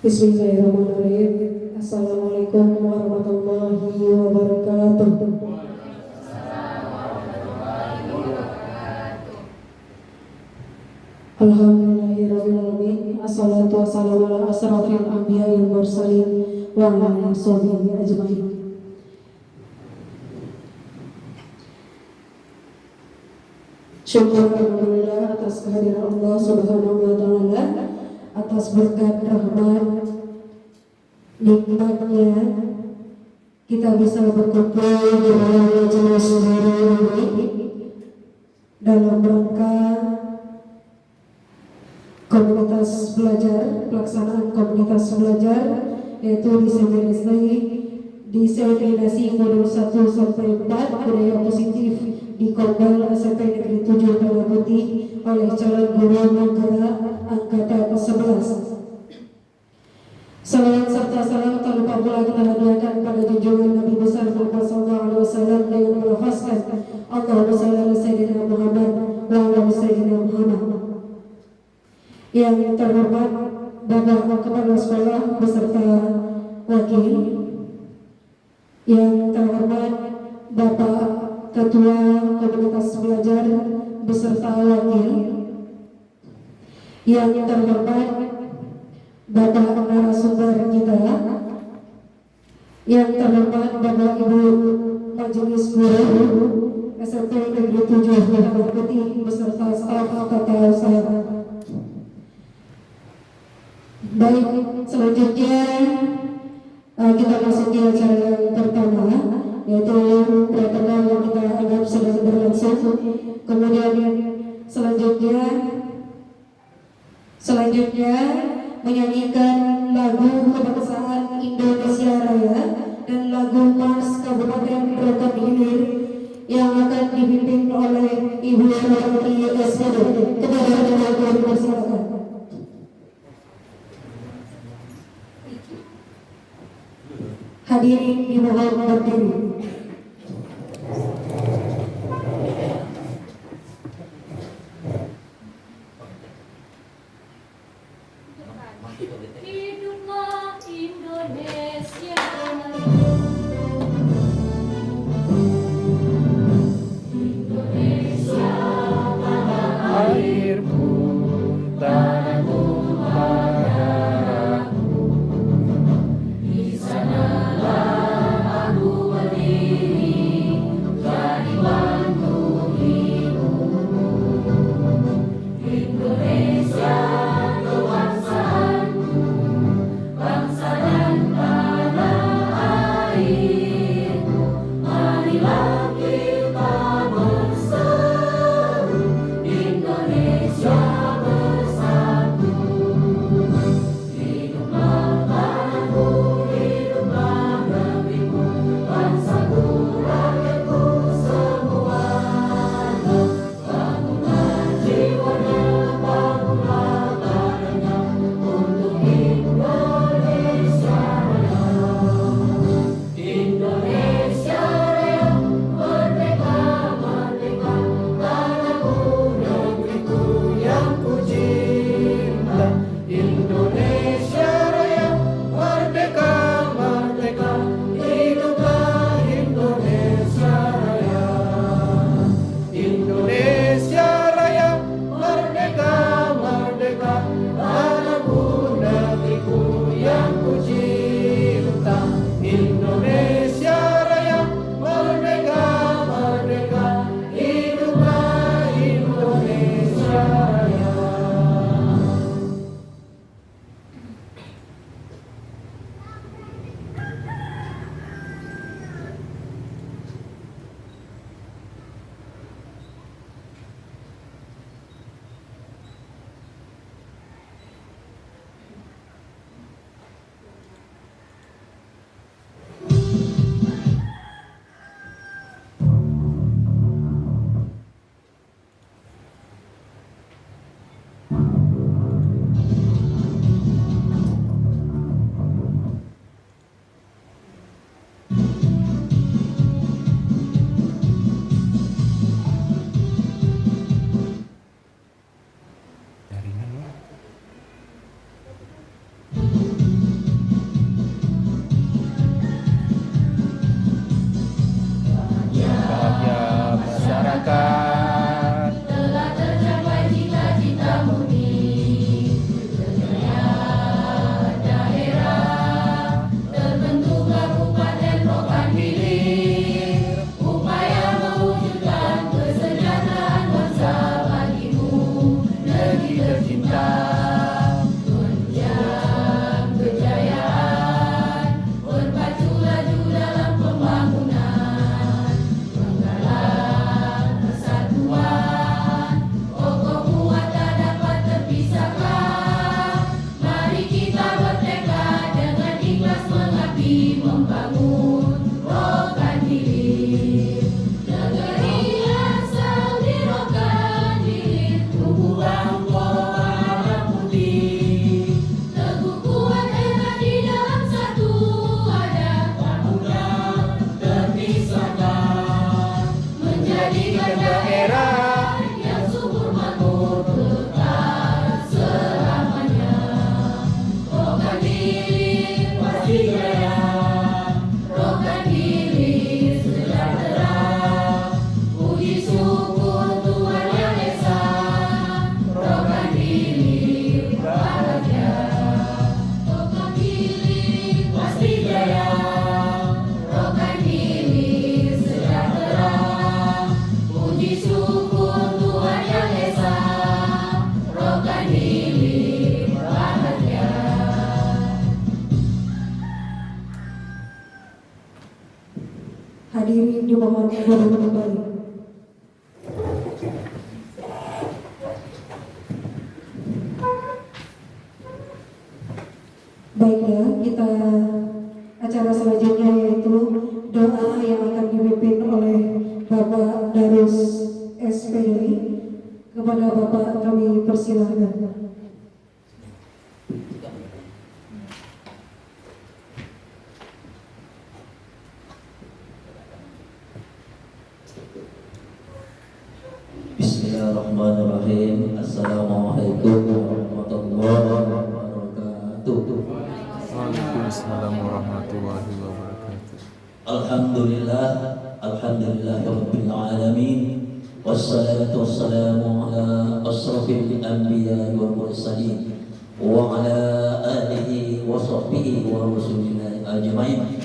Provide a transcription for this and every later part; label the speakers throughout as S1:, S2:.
S1: Bismillahirrahmanirrahim. Assalamualaikum warahmatullahi wabarakatuh. Alhamdulillahirrahmanirrahim. Assalatu wassalamu ala asrafil anbiya'i wal mursalin wa ala sahbihi ajma'in. Syukur alhamdulillah atas kehadiran Allah Subhanahu wa taala, atas berkat rahmat nikmatnya kita bisa berkumpul di dalam majelis ini dalam rangka komunitas belajar, pelaksanaan komunitas belajar, yaitu diseminasi modul 1 sampai 4 budaya positif di Kombal SMP Negeri 7 Tanah Putih oleh calon guru penggerak angkatan 11. Salawat serta salam tak lupa pula kita hadiahkan pada junjungan Nabi besar Muhammad SAW dengan melafazkan Allahumma shalli ala sayyidina Muhammad wa ala sayyidina Muhammad. Yang terhormat Bapak Kepala Sekolah beserta wakil, yang terhormat Bapak Ketua Komunitas Belajar beserta wakil, yang terhormat Bapak narasumber kita, yang terhormat Bapak Ibu Majelis Guru SMP Negeri 7 Tanah Putih beserta staf tata usaha. Baik, selanjutnya kita masuk ke acara yang pertama, yaitu protokol yang kita anggap sedang berlangsung. Kemudian selanjutnya menyanyikan lagu kebangsaan Indonesia Raya dan lagu Mars Kabupaten Rokan Hilir yang akan dipimpin oleh Ibu Rati SPD. Kepada lagu dipersilakan. Hadirin dimohon berdiri.
S2: Hiduplah Indonesia. Indonesia tanah
S3: airku, tanahku, darahku. Di sanalah aku berdiri.
S1: Hadirin dimohon berdiri kembali. Baiklah, kita acara selanjutnya yaitu doa yang akan dipimpin oleh Bapak Darus SPDI. Kepada Bapak kami persilahkan.
S4: Bismillahirrahmanirrahim. Assalamualaikum warahmatullahi wabarakatuh.
S3: Waalaikumsalam warahmatullahi wabarakatuh.
S4: Alhamdulillah rabbil alamin. Wassalatu wassalamu ala asrafil anbiya wal mursalin wa ala alihi wa sahbihi wa rasulina ajmain.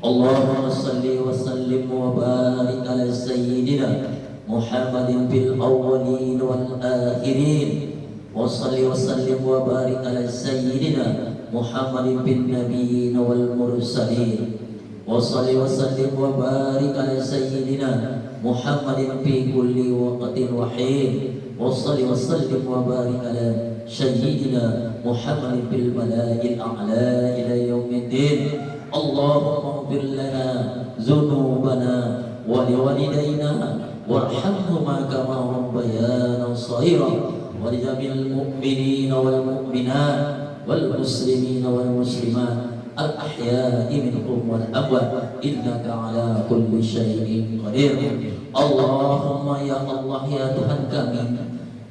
S4: Allahumma salli wa sallim wa barik ala sayyidina Muhammadin fil awwalin wal akhirin. Wa salli wa sallim wa barik ala sayyidina Muhammadin bin nabiyyin wal mursalin. Wa salli wa sallim wa barik ala sayyidina Muhammadin fi kulli waqtin wa hin. Wa salli wa sallim wa barik ala sayyidina Muhammadin fil mala'il a'la ila yaumiddin. Allahumma ighfir lana dzunubana wa liwalidayna warhamhuma kama rabbayana shaghira wa lijamil mu'minina wal mu'minat wal muslimina wal muslimat al-ahya'i minhum wal amwat innaka ala kulli syai'in qadir. Allahumma ya Allah ya Tuhan kami,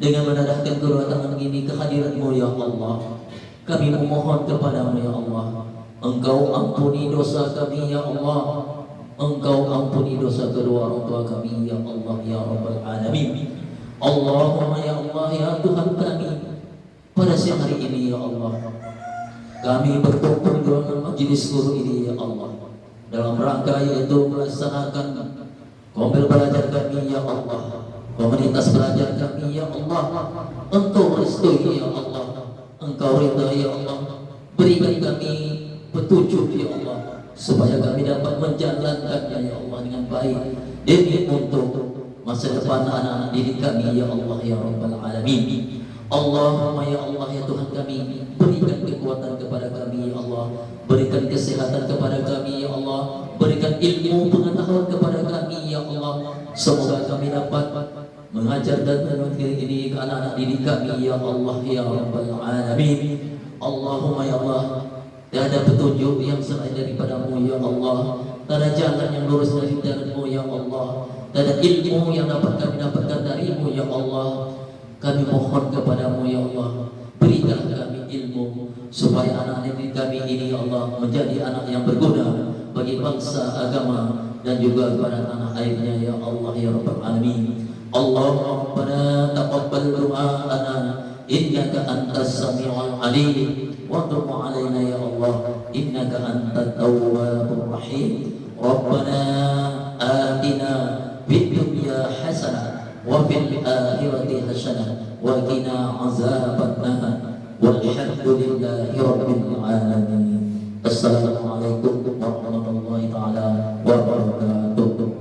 S4: dengan menadahkan kedua tangan ini ke hadirat-Mu ya Allah, kami memohon kepadamu ya Allah, Engkau ampuni dosa kami ya Allah, Engkau ampuni dosa kedua orang tua kami ya Allah ya Rabbal Alamin. Allahumma ya Allah ya Tuhan kami, pada siang hari ini ya Allah, kami berkumpul dalam majelis guru ini ya Allah, dalam rangka yaitu melaksanakan kompil belajar kami ya Allah, komunitas belajar kami ya Allah. Engkau restui ya Allah, Engkau ridha ya Allah, berikan kami petunjuk ya Allah, supaya kami dapat menjalankannya ya Allah dengan baik demi untuk masa depan anak-anak didik kami ya Allah ya Rabbal Alamin. Allahumma ya Allah ya Tuhan kami, berikan kekuatan kepada kami ya Allah, berikan kesehatan kepada kami ya Allah, berikan ilmu pengetahuan kepada kami ya Allah. Semoga kami dapat mengajar dan mengajar ini ke anak-anak didik kami ya Allah ya Rabbal Alamin. Allahumma ya Allah, tiada petunjuk yang selain daripadamu ya Allah, tiada jalan yang lurus darimu ya Allah, tiada ilmu yang dapat kami dapatkan darimu ya Allah. Kami mohon kepadamu ya Allah, berikan kami ilmu supaya anak-anak didik kami ini ya Allah menjadi anak yang berguna bagi bangsa, agama dan juga kepada tanah airnya ya Allah ya Rabbal Alamin. Allahumma rabbana taqabbal du'ana innaka antas sami'ul alim wa tub 'alaina ya Allah innaka antat tawwabur rahim. Rabbana atina fid dunya hasanah wa fil akhirati hasanah wa qina azabannar walhamdulillahi rabbil alamin. Assalamualaikum warahmatullahi taala wabarakatuh.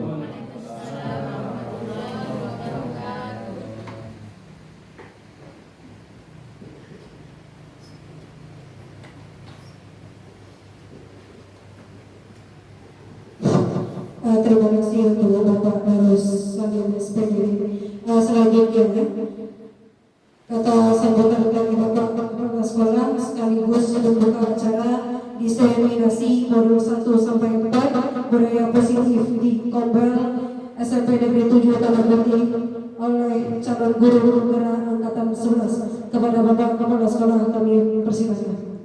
S1: Terima kasih untuk Bapak Darus SPDI. Selanjutnya kata sambutan dari Bapak Kepala Sekolah sekaligus membuka acara diseminasi modul 1 sampai 4 budaya positif di Kombel SMP Negeri 7 Tamanrati oleh calon guru penggerak angkatan 11. Kepada Bapak Kepala Sekolah kami persilakan.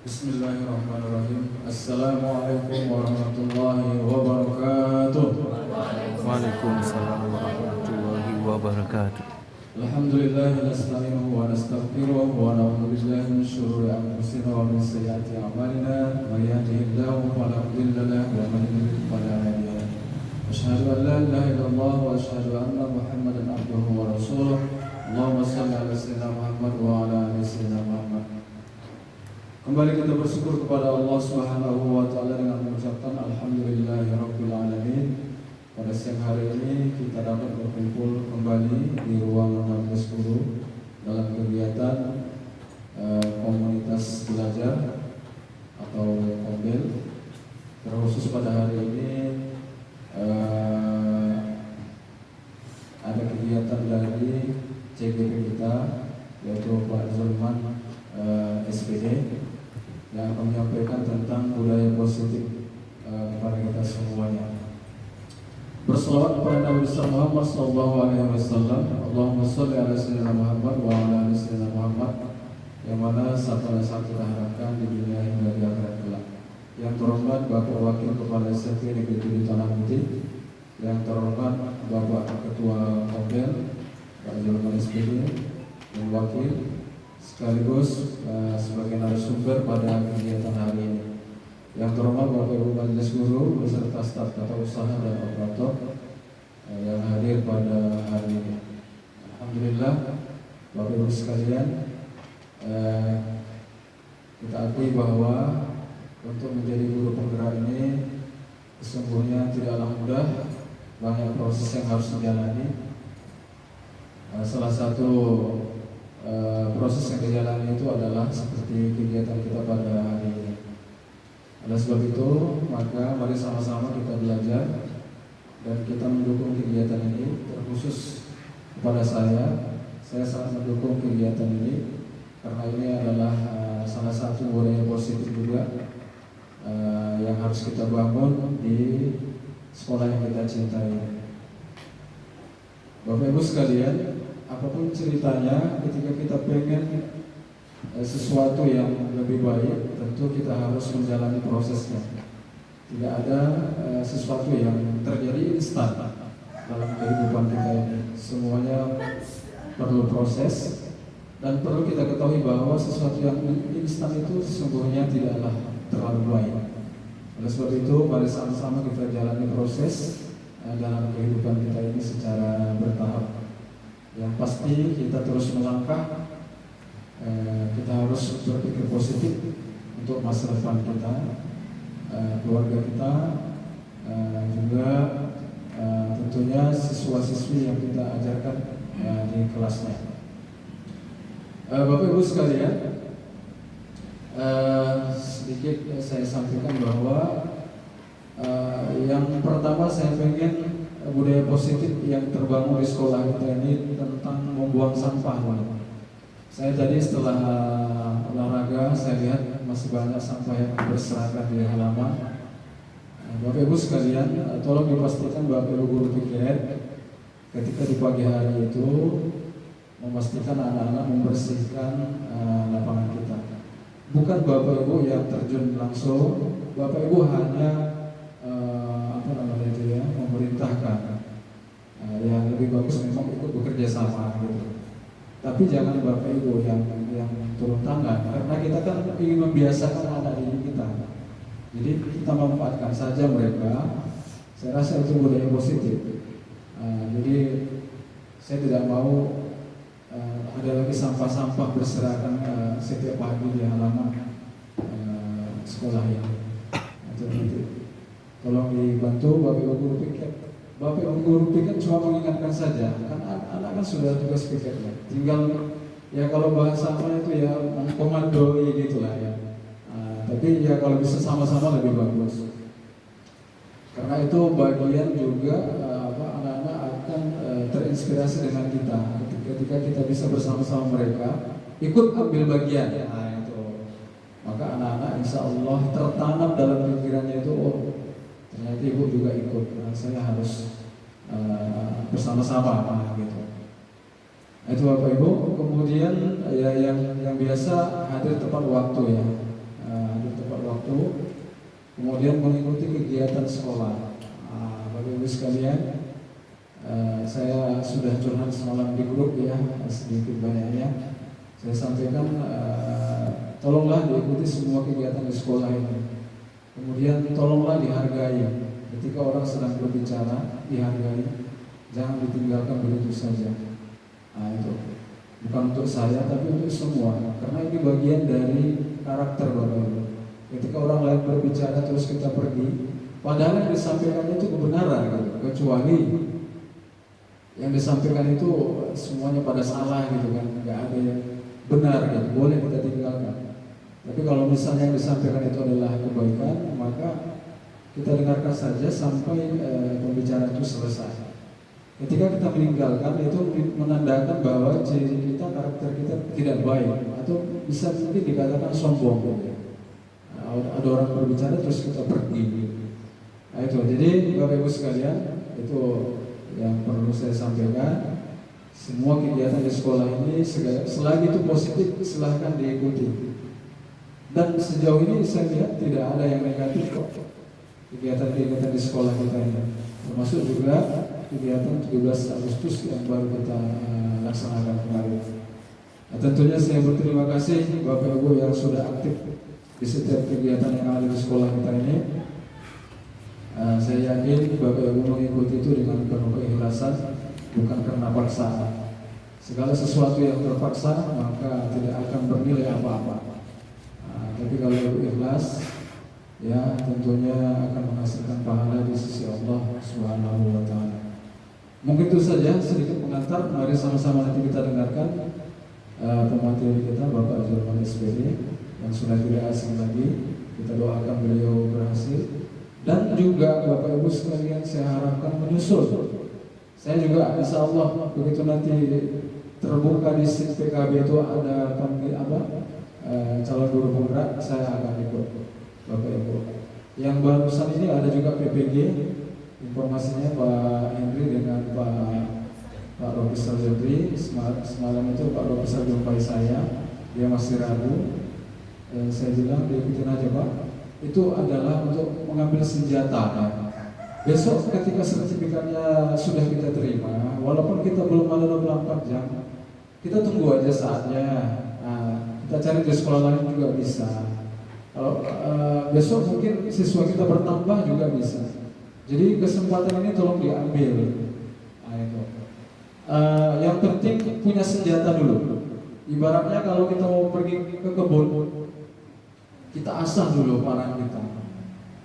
S5: Bismillahirrahmanirrahim. Assalamualaikum warahmatullahi wabarakatuh.
S3: Waalaikumsalam warahmatullahi wabarakatuh.
S5: Alhamdulillah nasta'inuhu wa nastaghfiruh wa na'udzu billahi min syururi anfusina wa min sayyiati a'malina. May yahdihillahu fala mudilla lahu wa man yudlil fala hadiya lahu. Asyhadu an la ilaha illallah wa asyhadu anna Muhammadan abduhu wa rasuluh. Allahumma shalli ala sayyidina Muhammad wa ala ali sayyidina Muhammad. Kembali kita bersyukur kepada Allah Subhanahu wa taala dengan mengucapkan alhamdulillahirabbil alamin. Pada siang hari ini kita dapat berkumpul kembali di ruang majelis guru dalam kegiatan komunitas belajar atau kombel. Terkhusus pada hari ini ada kegiatan dari CGP kita, yaitu Pak Zulman SPD, yang akan menyampaikan tentang budaya positif kepada kita semuanya. Berselawat kepada Nabi Muhammad SAW. Allahumma sholli ala sayyidina Muhammad wa ala ali sayyidina Muhammad, yang mana satu kita harapkan di dunia hingga di akhirat kelak. Yang terhormat Bapak Wakil Kepala SMP Negeri 7 Tanah Putih, yang terhormat Bapak Ketua Kombel Pak Zulman SPD, yang wakil sekaligus sebagai narasumber pada kegiatan hari ini. Yang terhormat Bapak Ibu Majelis Guru beserta staf tata usaha dan operator yang hadir pada hari ini. Alhamdulillah, Bapak Ibu sekalian, kita akui bahwa untuk menjadi guru penggerak ini sesungguhnya tidaklah mudah, banyak proses yang harus dijalani. Salah satu proses yang dijalani itu adalah seperti kegiatan kita pada hari ini. Oleh sebab itu, maka mari sama-sama kita belajar dan kita mendukung kegiatan ini. Terkhusus kepada saya sangat mendukung kegiatan ini karena ini adalah salah satu budaya positif juga yang harus kita bangun di sekolah yang kita cintai. Bapak Ibu sekalian, apapun ceritanya, ketika kita pengen sesuatu yang lebih baik, tentu kita harus menjalani prosesnya. Tidak ada sesuatu yang terjadi instan dalam kehidupan kita ini. Semuanya perlu proses, dan perlu kita ketahui bahwa sesuatu yang instan itu sesungguhnya tidaklah terlalu baik. Oleh sebab itu, mari sama-sama kita jalani proses dalam kehidupan kita ini secara bertahap. Yang pasti kita terus melangkah, kita harus berpikir positif untuk masa depan kita, keluarga kita, juga tentunya siswa-siswi yang kita ajarkan di kelasnya. Bapak Ibu sekalian, sedikit saya sampaikan bahwa yang pertama saya ingin budaya positif yang terbangun di sekolah kita ini tentang membuang sampah. Saya tadi setelah olahraga, saya lihat masih banyak sampah yang berserakan di halaman. Bapak Ibu sekalian, tolong dipastikan Bapak Ibu guru piket ketika di pagi hari itu memastikan anak-anak membersihkan lapangan kita. Bukan Bapak Ibu yang terjun langsung, Bapak Ibu hanya memerintahkan. Yang lebih bagus memang ikut bekerja sama gitu. Tapi jangan Bapak Ibu yang turun tangan, karena kita kan ingin membiasakan anak didik kita. Jadi kita memanfaatkan saja mereka. Saya rasa itu budaya positif. Jadi saya tidak mau ada lagi sampah-sampah berserakan setiap pagi di halaman sekolah ini. Jadi tolong dibantu Bapak Ibu guru piket. Bapak Ibu guru piket cuma mengingatkan saja, kan anak kan sudah tugas piketnya. Tinggal ya kalau bahasanya itu ya mengkomandoi gitulah ya. Tapi ya kalau bisa sama-sama lebih bagus. Karena itu bagian juga anak-anak akan terinspirasi dengan kita ketika kita bisa bersama-sama mereka ikut ambil bagian. Itu maka anak-anak insya Allah tertanam dalam pikirannya itu, oh ternyata ibu juga ikut, saya harus bersama-sama gitu. Itu Bapak Ibu. Kemudian ya yang biasa hadir tepat waktu ya, hadir tepat waktu. Kemudian mengikuti kegiatan sekolah. Bapak Ibu sekalian, saya sudah curhat semalam di grup ya, sedikit banyaknya. Saya sampaikan, tolonglah diikuti semua kegiatan di sekolah ini. Kemudian tolonglah dihargai. Ketika orang sedang berbicara, dihargai. Jangan ditinggalkan begitu saja. Itu bukan untuk saya, tapi untuk semua. Karena ini bagian dari karakter Bapak Ibu. Ketika orang lain berbicara terus kita pergi, padahal yang disampaikan itu kebenaran gitu. Kecuali yang disampaikan itu semuanya pada salah gitu kan, nggak ada yang benar gitu, boleh kita tinggalkan. Tapi kalau misalnya yang disampaikan itu adalah kebaikan, maka kita dengarkan saja sampai pembicaraan itu selesai. Ketika kita meninggalkan itu menandakan bahwa ciri kita, karakter kita tidak baik, atau bisa mungkin dikatakan sombong gitu. Ada orang berbicara terus kita pergi gitu. Nah itu, jadi Bapak Ibu sekalian, itu yang perlu saya sampaikan. Semua kegiatan di sekolah ini selagi itu positif silahkan diikuti. Dan sejauh ini saya lihat tidak ada yang negatif kok kegiatan-kegiatan di sekolah kita ini. Termasuk juga kegiatan 17 Agustus yang baru kita laksanakan kemarin. Nah, tentunya saya berterima kasih Bapak Ibu yang sudah aktif di setiap kegiatan yang ada di sekolah kita ini. Saya yakin Bapak Ibu mengikuti itu dengan penuh keikhlasan, bukan karena paksaan. Segala sesuatu yang terpaksa maka tidak akan bernilai apa-apa. Tapi kalau ikhlas, ya tentunya akan menghasilkan pahala di sisi Allah Subhanahu wa Ta'ala. Mungkin itu saja sedikit pengantar. Mari sama-sama nanti kita dengarkan pemateri kita Bapak Zulman SPD yang sudah tidak asing lagi. Kita doakan beliau berhasil. Dan juga Bapak Ibu sekalian saya harapkan menyusul. Saya juga insya Allah begitu nanti terbuka di SIP PKB itu ada calon guru penggerak, saya akan ikut Bapak Ibu. Yang barusan ini ada juga PPG, informasinya Pak Henry dengan Pak Profesor Jodri. Semalam itu Pak Profesor jumpai saya, dia masih ragu. Saya bilang diikutin aja Pak. Itu adalah untuk mengambil senjata. Besok ketika sertifikatnya sudah kita terima, walaupun kita belum ada 24 jam, kita tunggu aja saatnya. Kita cari di sekolah lain juga bisa. Kalau besok mungkin siswa kita bertambah juga bisa. Jadi kesempatan ini tolong diambil. Nah, itu. Yang penting punya senjata dulu. Ibaratnya kalau kita mau pergi ke kebun, kita asah dulu parang kita.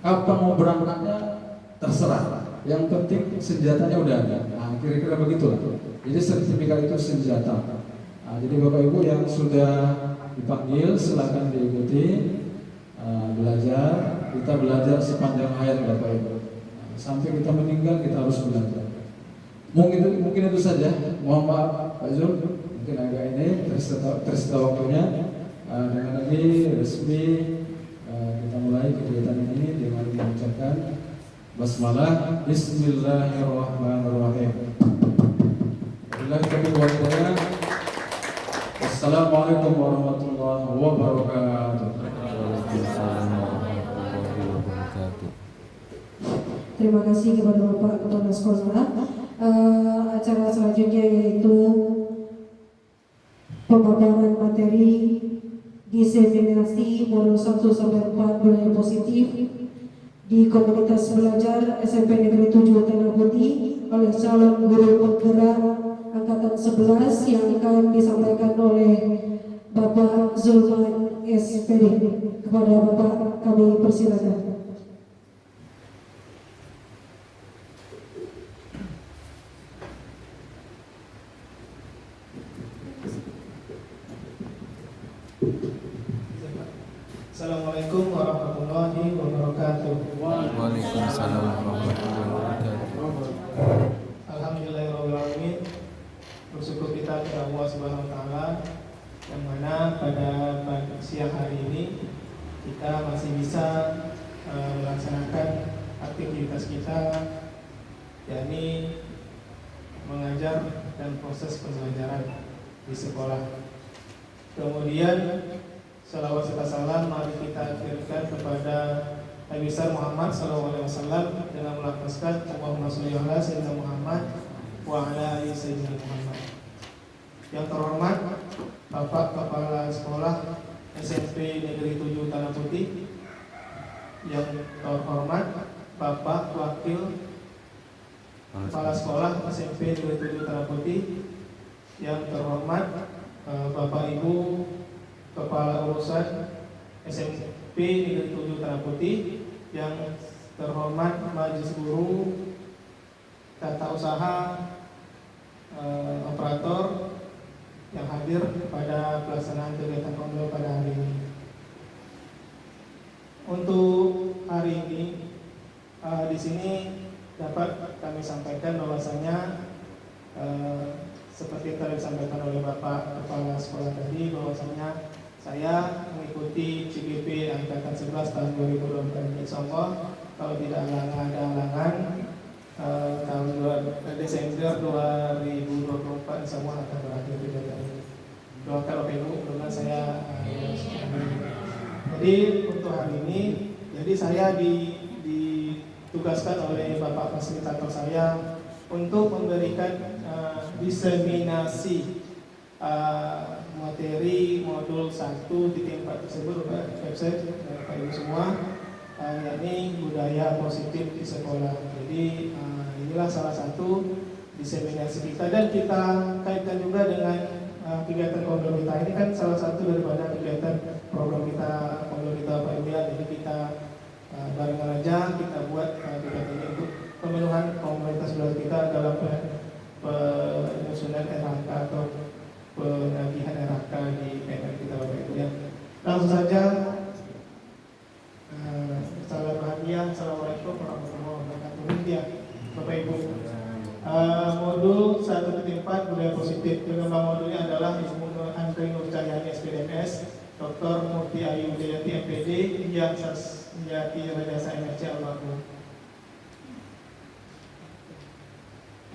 S5: Kapan mau berangkatnya terserah. Yang penting senjatanya udah ada. Nah, kira-kira begitulah. Jadi sertifikat itu senjata. Nah, jadi Bapak Ibu yang sudah dipanggil silakan diikuti, belajar. Kita belajar sepanjang hayat Bapak Ibu. Sampai kita meninggal kita harus belajar. Mungkin itu saja. Mohon maaf Pak Zul, mungkin agak ini tersita waktunya. Dengan lagi resmi kita mulai kegiatan ini dengan mengucapkan basmalah, Bismillahirrahmanirrahim. Wabillahi taufiq wal hidayah. Assalamualaikum warahmatullahi wabarakatuh.
S3: Waalaikumsalam warahmatullahi wabarakatuh.
S1: Terima kasih kepada Bapak Kepala Sekolah. Acara selanjutnya yaitu pemaparan materi diseminasi modul 1 sampai 4 budaya positif di komunitas belajar SMP Negeri 7 Tanah Putih oleh calon guru penggerak angkatan 11 yang akan disampaikan oleh Bapak Zulman SPD. Kepada Bapak kami persilakan.
S6: Assalamualaikum warahmatullahi wabarakatuh.
S3: Waalaikumsalam warahmatullahi wabarakatuh.
S6: Alhamdulillahirrahmanirrahim. Bersyukur kita kepada Allah Subhanahu wa Ta'ala yang mana pada siang hari ini kita masih bisa melaksanakan aktivitas kita, yakni mengajar dan proses pembelajaran di sekolah. Kemudian salawat serta salam mari kita kirimkan kepada Nabi besar Muhammad SAW dengan melafazkan Allahumma sholli ala sayyidina Muhammad wa ala ali sayyidina Muhammad. Yang terhormat Bapak Kepala Sekolah SMP Negeri 7 Tanah Putih, yang terhormat Bapak Wakil Kepala Sekolah SMP Negeri 7 Tanah Putih, yang terhormat Bapak Ibu Kepala Urusan SMP Negeri 7 Tanah Putih, yang terhormat Majelis Guru, Tata Usaha, Operator yang hadir pada pelaksanaan kegiatan kongres pada hari ini. Untuk hari ini di sini dapat kami sampaikan bahwasanya seperti yang telah disampaikan oleh Bapak Kepala Sekolah tadi, bahwasanya saya mengikuti CGP Angkatan 11 tahun 2024. Insyaallah kalau tidak ada halangan tahun Desember 2024 insyaallah akan berakhir kegiatan ini. Doakan Bapak Ibu, mudah-mudahan saya jadi untuk hari ini, jadi saya ditugaskan oleh Bapak Fasilitator saya untuk memberikan diseminasi materi modul 1 di tempat tersebut website Bapak Ibu semua, yakni budaya positif di sekolah. Jadi inilah salah satu diseminasi kita, dan kita kaitkan juga dengan kegiatan program kita. Ini kan salah satu daripada kegiatan program kita, program kita Pak Ibu ya. Jadi kita barengan aja kita buat kegiatan ini untuk pemenuhan komunitas belajar kita dalam penyusunan RHK atau penagihan RHK di PNM kita Bapak Ibu ya. Langsung saja, salam bahagia, assalamualaikum warahmatullahi wabarakatuh ya Bapak Ibu. Modul 1.4 budaya positif, pengembang modulnya adalah Ibu Andri Nur Cahyani SPDMS, Dr. Murti Ayu Jayati MPD, Injak Sasjati Rajasa MSC Almarhum.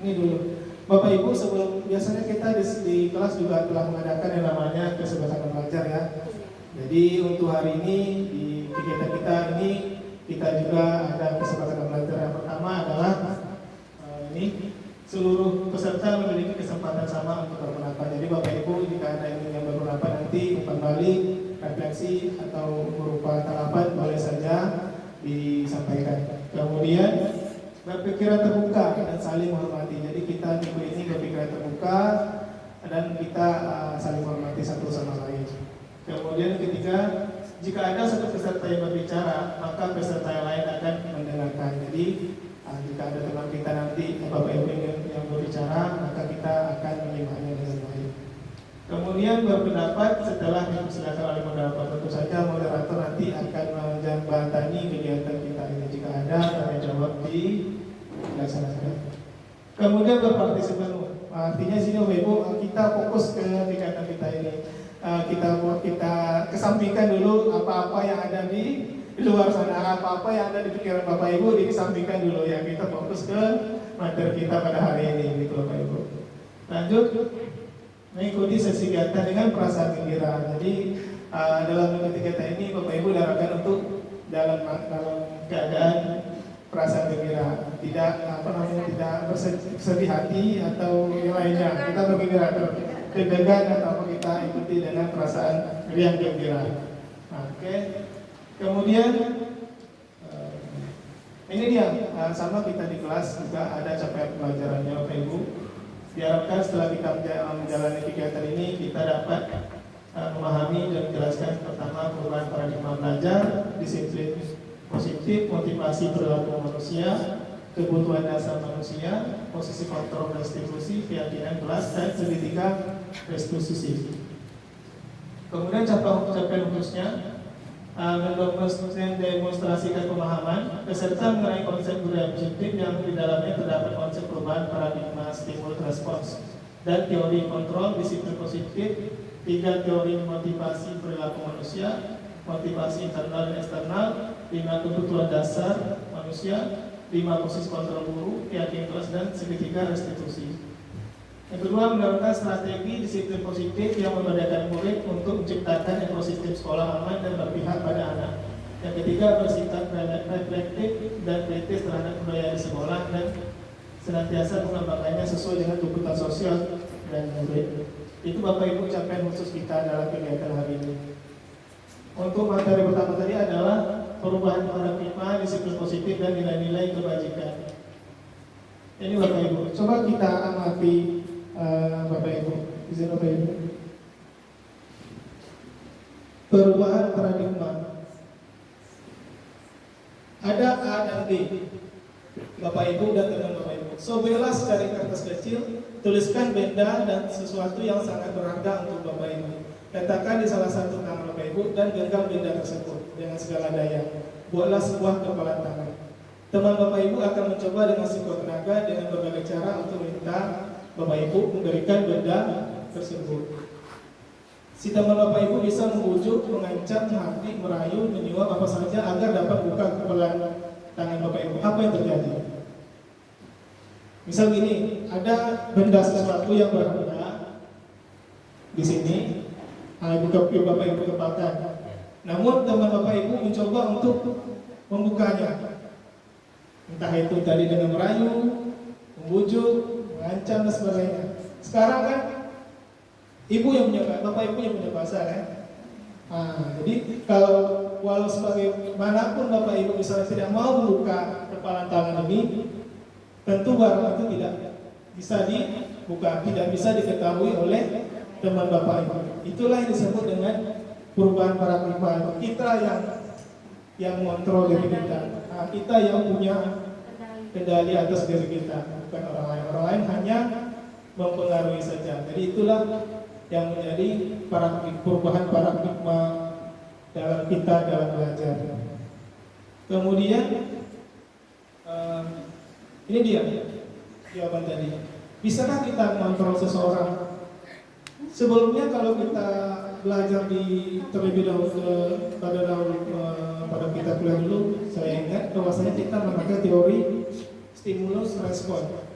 S6: Ini dulu Bapak Ibu, sebelum biasanya kita di kelas juga telah mengadakan yang namanya kesepakatan belajar ya. Jadi untuk hari ini di kegiatan kita ini kita juga ada kesepakatan belajar. Yang pertama adalah ini seluruh peserta memiliki kesempatan sama untuk berpendapat. Jadi Bapak Ibu jika ada yang berpendapat nanti kembali refleksi atau berupa tanggapan boleh saja disampaikan. Kemudian berpikiran terbuka dan saling menghormati. Jadi kita minggu ini berpikiran terbuka dan kita saling menghormati satu sama lain. Kemudian ketiga, jika ada satu peserta yang berbicara, maka peserta yang lain akan mendengarkan. Jadi jika ada teman kita nanti Bapak Ibu yang berbicara, maka kita akan menyimaknya dengan baik. Kemudian berpendapat setelah dipersilakan oleh moderator. Tentu saja moderator nanti akan menjembatani kegiatan kita ini. Jika ada tanya jawab dilaksanakan. Kemudian berpartisipasi. Artinya sini Bapak Ibu kita fokus ke kegiatan kita ini. Kita kesampingkan dulu apa-apa yang ada di luar sana, apa-apa yang ada di pikiran Bapak Ibu dikesampingkan dulu ya. Kita fokus ke materi kita pada hari ini gitu Bapak Ibu. Lanjut mengikuti sesi kegiatan dengan perasaan gembira. Jadi dalam mengikuti kegiatan ini Bapak Ibu diharapkan untuk dalam keadaan perasaan gembira, tidak tidak bersedih hati atau yang lainnya. Kita bergembira deg-degan atau kita ikuti dengan perasaan riang gembira. Oke. Kemudian ini dia sama kita di kelas juga ada capaian pelajarannya Bapak Ibu. Diharapkan setelah kita menjalani kegiatan ini kita dapat memahami dan menjelaskan pertama perubahan paradigma belajar, disiplin positif, motivasi perilaku manusia, kebutuhan dasar manusia, posisi kontrol restitusi, keyakinan kelas, dan segitiga restitusi. Kemudian capaian khususnya mendemonstrasikan pemahaman peserta mengenai konsep budaya positif yang di dalamnya terdapat konsep perubahan paradigma stimulus respons dan teori kontrol disiplin positif, 3 teori motivasi perilaku manusia, motivasi internal dan eksternal, 5 kebutuhan dasar manusia, 5 posisi kontrol guru, keyakinan kelas, dan segitiga restitusi. Yang kedua, menerapkan strategi disiplin positif yang memberdayakan murid untuk menciptakan ekosistem sekolah aman dan berpihak pada anak. Yang ketiga, bersikap reflektif dan kritis terhadap budaya di sekolah dan senantiasa mengembangkannya sesuai dengan kebutuhan sosial dan murid. Itu Bapak Ibu capaian khusus kita dalam kegiatan hari ini. Untuk materi pertama tadi adalah perubahan paradigma, disiplin positif, dan nilai-nilai kebajikan. Ini Bapak Ibu, coba kita amati Bapak Ibu, izin Bapak Ibu. Perubahan paradigma. ada A dan D, Bapak Ibu dan teman Bapak Ibu. Sobelas dari kertas kecil, tuliskan benda dan sesuatu yang sangat berharga untuk Bapak Ibu. Letakkan di salah satu tangan Bapak Ibu dan genggam benda tersebut dengan segala daya. Buatlah sebuah kepalan tangan. Teman Bapak Ibu akan mencoba dengan sekuat tenaga dengan berbagai cara untuk minta Bapak Ibu memberikan benda tersebut. Si teman Bapak Ibu bisa membujuk, mengancam, menghakimi, merayu, menyuap apa saja agar dapat buka kepalan tangan Bapak Ibu. Apa yang terjadi? Misal gini, ada benda sesuatu yang berharga di sini, Bapak Ibu kepalkan. Namun teman Bapak Ibu mencoba untuk membukanya, entah itu tadi dengan merayu, membujuk, mengancam dan sebagainya. Sekarang kan Ibu yang punya, Bapak Ibu yang punya kuasa kan. Jadi kalau walau sebagaimanapun Bapak Ibu misalnya tidak mau membuka kepalan tangan ini, tentu barang itu tidak bisa dibuka, tidak bisa diketahui oleh teman Bapak Ibu. Itulah yang disebut dengan perubahan paradigma. Kita yang mengontrol diri kita, kita yang punya kendali atas diri kita, bukan orang lain. Orang lain hanya mempengaruhi saja. Jadi itulah yang menjadi perubahan paradigma dalam kita dalam belajar. Kemudian ini dia jawaban tadi. Bisakah kita mengontrol seseorang? Sebelumnya kalau kita belajar terlebih dahulu pada kita kuliah dulu, saya ingat bahwasanya kita memakai teori stimulus respon.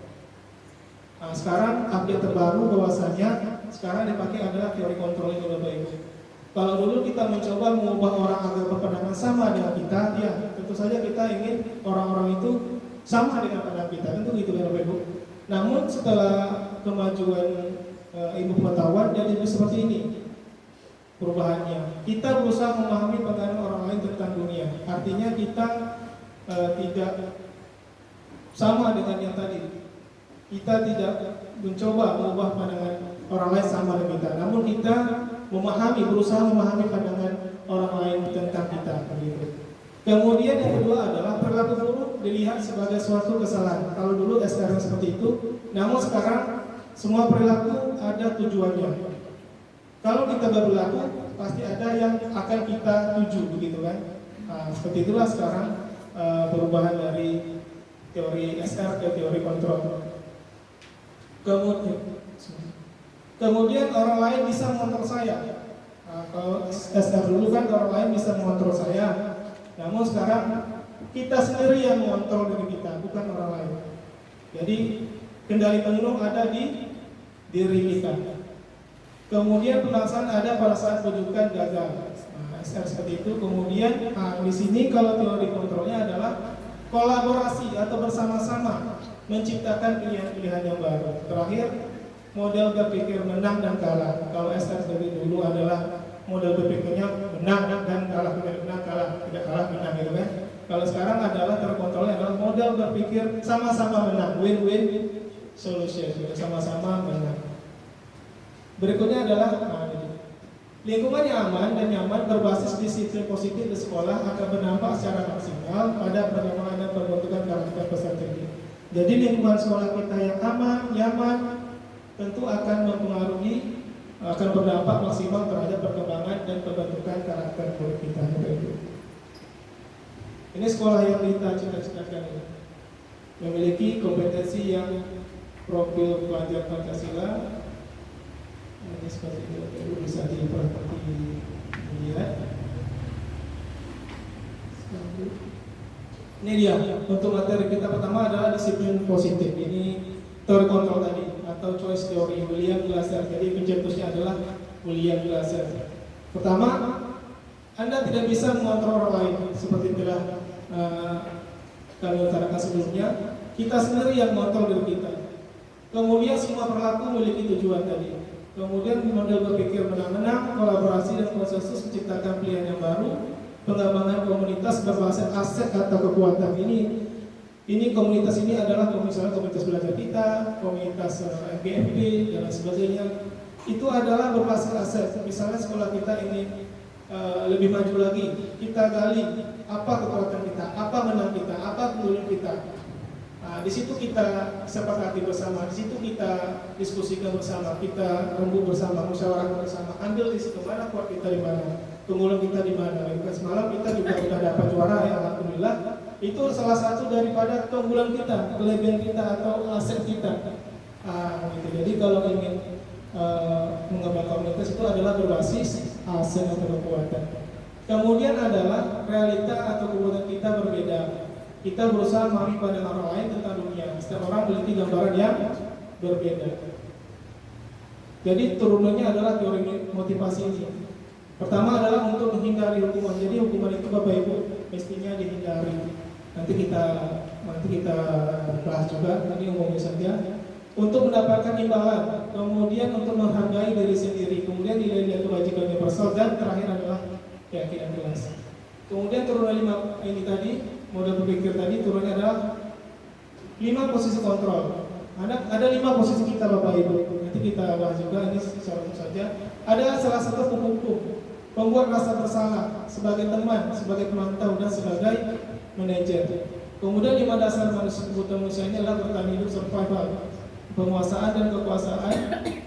S6: Sekarang update terbaru bahwasanya sekarang dipakai adalah teori kontrol itu Bapak Ibu. Kalau dulu kita mencoba mengubah orang agar berpandangan sama dengan kita, ya tentu saja kita ingin orang-orang itu sama dengan pandangan kita, tentu gitu Bapak Ibu. Namun setelah kemajuan ilmu pengetahuan jadi seperti ini perubahannya. Kita berusaha memahami pandangan orang lain tentang dunia. Artinya kita tidak sama dengan yang tadi. Kita tidak mencoba mengubah pandangan orang lain sama dengan kita, namun kita berusaha memahami pandangan orang lain tentang kita. Begitu. Kemudian yang kedua adalah perilaku buruk dilihat sebagai suatu kesalahan. Kalau dulu SR seperti itu, namun sekarang semua perilaku ada tujuannya. Kalau kita berperilaku, pasti ada yang akan kita tuju, begitu kan? Seperti itulah sekarang perubahan dari teori SR ke teori kontrol. Kemudian orang lain bisa mengontrol saya. Kalau SR dulu kan orang lain bisa mengontrol saya, namun sekarang kita sendiri yang mengontrol diri kita, bukan orang lain. Jadi kendali penuh ada di diri kita. Kemudian pelaksanaan ada pada saat rujukan gagal. SR seperti itu. Kemudian di sini kalau teori kontrolnya adalah kolaborasi atau bersama-sama menciptakan pilihan-pilihan yang baru. Terakhir, model berpikir menang dan kalah. Kalau SR dari dulu adalah model berpikirnya menang dan kalah, tidak menang kalah, tidak kalah menang, gitu kan. Kalau sekarang adalah terkontrolnya adalah model berpikir sama-sama menang, win-win solution, sama-sama menang. Berikutnya adalah lingkungan yang aman dan nyaman berbasis disiplin positif di sekolah akan berdampak secara maksimal pada perkembangan dan pembentukan karakter peserta didik. Jadi lingkungan sekolah kita yang aman, nyaman, tentu akan mempengaruhi, akan berdampak maksimal terhadap perkembangan dan pembentukan karakter kita. Ini sekolah yang kita cita-citakan ini, memiliki kompetensi yang profil pelajar Pancasila. Ini seperti itu bisa dilihat. Ini dia untuk materi kita pertama adalah disiplin positif. Ini teori kontrol tadi atau choice theory William Glasser. Jadi pencetusnya adalah William Glasser. Pertama, Anda tidak bisa mengontrol orang lain seperti telah kami utarakan sebelumnya. Kita sendiri yang mengontrol diri kita. Kemudian semua perilaku memiliki tujuan tadi. Kemudian model berpikir menang-menang, kolaborasi dan konsensus menciptakan pilihan yang baru. Pengembangan komunitas berbasis aset atau kekuatan ini komunitas ini adalah misalnya komunitas belajar kita, komunitas MGMP dan lain sebagainya. Itu adalah berbasis aset. Misalnya sekolah kita ini lebih maju lagi, kita gali apa kekuatan kita, apa menang kita, apa keunggulan kita. Di situ kita sepakati bersama, di situ kita diskusikan bersama, kita rembuk bersama, musyawarah bersama, ambil di situ mana kuat kita di mana, keunggulan kita di mana. Semalam kita juga sudah dapat juara ya, alhamdulillah. Itu salah satu daripada keunggulan kita, kelebihan kita atau aset kita. Gitu. Jadi kalau ingin mengembangkan komunitas itu adalah berbasis aset atau kekuatan. Kemudian adalah realita atau kekuatan kita berbeda. Kita berusaha memahami pandangan orang lain tentang dunia. Setiap orang memiliki gambaran yang berbeda. Jadi turunannya adalah teori motivasi ini. Pertama adalah untuk menghindari hukuman. Jadi hukuman itu Bapak Ibu mestinya dihindari. Nanti kita bahas juga. Tadi umumnya saja. Untuk mendapatkan imbalan, kemudian untuk menghargai diri sendiri, kemudian nilai-nilai kebajikan universal, dan terakhir adalah keyakinan jelas. Kemudian turunan 5 ini tadi, model berpikir tadi turunnya adalah 5 posisi kontrol. Ada 5 posisi kita Bapak Ibu. Nanti kita bahas juga ini secara umum saja. Ada salah satu hukum pembuat rasa bersalah sebagai teman, sebagai pemantau, dan sebagai manajer. Kemudian 5 dasar kebutuhan manusia ini adalah bertahan hidup, survival, penguasaan dan kekuasaan,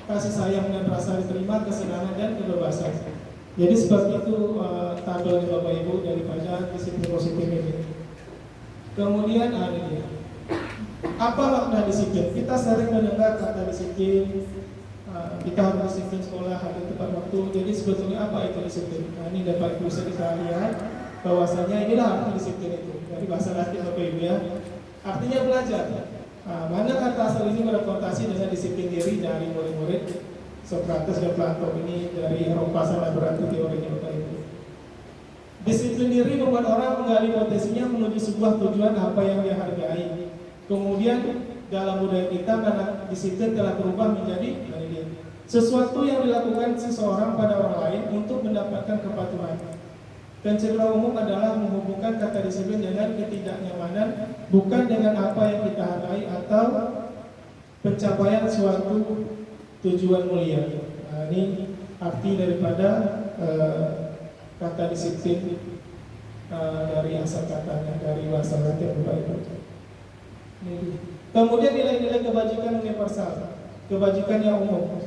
S6: kasih sayang dan rasa diterima, kesenangan dan kebebasan. Jadi seperti itu tabelnya Bapak Ibu daripada disiplin positif ini. Kemudian ada dia. Apa makna disiplin? Kita sering mendengar kata disiplin, kita harus disiplin sekolah, harus tepat waktu. Jadi sebetulnya apa itu disiplin? Nah, ini dapat bisa kita lihat bahwasanya inilah arti disiplin itu. Dari bahasa Latin Bapak Ibu ya. Artinya belajar. Mana kata asal ini berkonotasi dengan disiplin diri dari murid-murid Socrates dan Plato. Ini dari Eropa sana berarti teorinya Bapak Ibu. Disiplin diri membuat orang menggali potensinya menuju sebuah tujuan apa yang dia hargai. Kemudian dalam budaya kita karena disiplin telah berubah menjadi sesuatu yang dilakukan seseorang pada orang lain untuk mendapatkan kepatuhan. Dan secara umum adalah menghubungkan kata disiplin dengan ketidaknyamanan, bukan dengan apa yang kita hargai atau pencapaian suatu tujuan mulia. Nah, ini arti daripada kata disiplin dari asal katanya, dari bahasa Latin Bapak Ibu. Kemudian nilai-nilai kebajikan universal, kebajikan yang umum.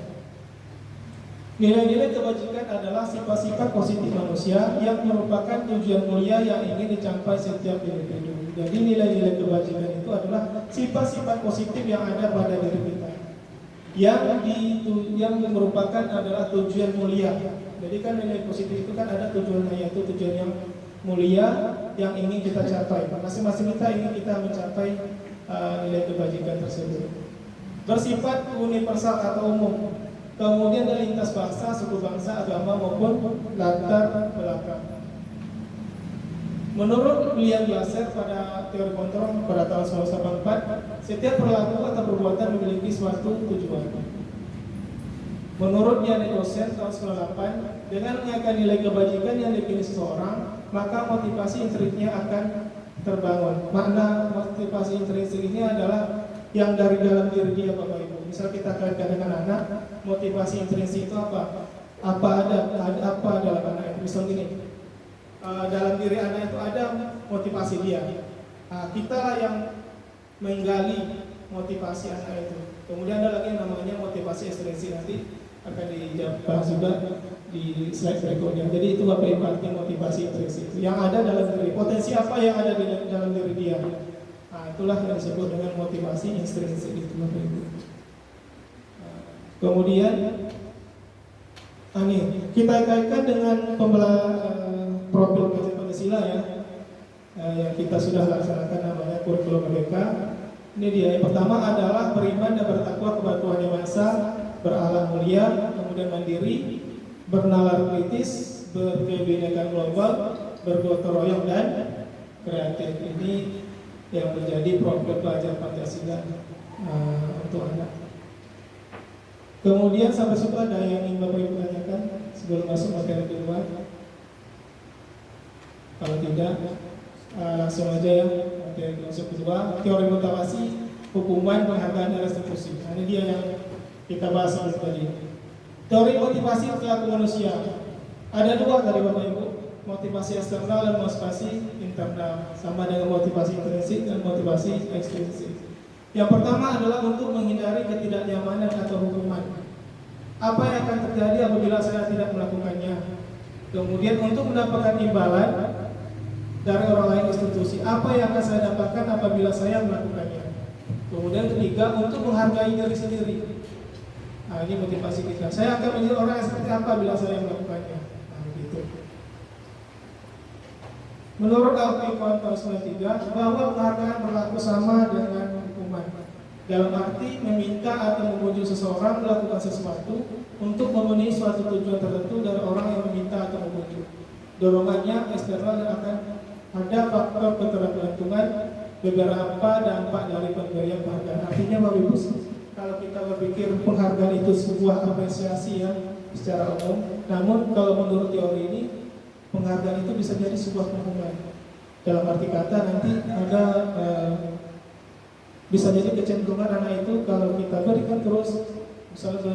S6: Nilai-nilai kebajikan adalah sifat-sifat positif manusia yang merupakan tujuan mulia yang ingin dicapai setiap individu. Jadi nilai-nilai kebajikan itu adalah sifat-sifat positif yang ada pada diri kita, yang merupakan adalah tujuan mulia. Jadi kan nilai positif itu kan ada tujuannya, yaitu tujuan yang mulia yang ingin kita capai. Masing-masing kita ingin kita mencapai nilai kebajikan tersebut. Bersifat universal atau umum. Kemudian dari lintas bangsa, suku bangsa, agama maupun latar belakang. Menurut William Glasser pada teori kontrol pada tahun 1984, setiap perilaku atau perbuatan memiliki suatu tujuan. Menurut Janet Dosen tahun 1998, dengan mengaitkan nilai kebajikan yang dimiliki seseorang, maka motivasi intrinsiknya akan terbangun. Makna motivasi intrinsik ini adalah yang dari dalam diri dia Bapak Ibu. Misal kita kaitkan dengan anak, motivasi intrinsik itu apa? Ada apa dalam anak itu? Misal gini, dalam diri anak itu ada motivasi dia. Kita lah yang menggali motivasi anak itu. Kemudian ada lagi yang namanya motivasi ekstrinsik, nanti akan dibahas juga di slide berikutnya. Jadi itu Bapak Ibu arti motivasi intrinsik yang ada dalam diri. Potensi apa yang ada di dalam diri dia? Itulah yang disebut dengan motivasi intrinsik itu Bapak Ibu. Kemudian kita kaitkan dengan profil Pancasila ya, yang kita sudah laksanakan namanya kurikulum merdeka. Ini dia. Yang pertama adalah beriman dan bertakwa kepada Tuhan Yang Maha Esa, berakhlak mulia, kemudian mandiri, bernalar kritis, berkebinekaan global, bergotong royong dan kreatif. Ini yang menjadi profil pelajar Pancasila untuk anak. Kemudian sampai situ ada yang ingin Bapak Ibu tanyakan sebelum masuk materi kedua? Kalau tidak, langsung aja ya materi kedua. Teori motivasi, hukuman, penghargaan dan restitusi. Ini dia yang kita bahas tadi. Teori motivasi perilaku manusia. Ada dua dari Bapak Ibu. motivasi eksternal dan motivasi internal, sama dengan motivasi intrinsik dan motivasi ekstrinsik. Yang pertama adalah untuk menghindari ketidaknyamanan atau hukuman. Apa yang akan terjadi apabila saya tidak melakukannya? Kemudian untuk mendapatkan imbalan dari orang lain institusi, apa yang akan saya dapatkan apabila saya melakukannya? Kemudian ketiga, untuk menghargai diri sendiri. Nah, ini motivasi kita. Saya akan menjadi orang yang seperti apa bila saya melakukannya. Nah, begitu. Menurut Al-Quran tahun 93, bahwa penghargaan berlaku sama dengan hukuman. Dalam arti meminta atau memujuk seseorang melakukan sesuatu untuk memenuhi suatu tujuan tertentu dari orang yang meminta atau memujuk. Dorongannya eksternal dan akan ada faktor ketergantungan beberapa dampak dari pemberian penghargaan. Artinya Bapak Ibu, kalau kita berpikir penghargaan itu sebuah apresiasi ya secara umum, namun kalau menurut teori ini penghargaan itu bisa jadi sebuah hukuman. Dalam arti kata nanti ada bisa jadi kecenderungan anak itu kalau kita berikan terus, misalnya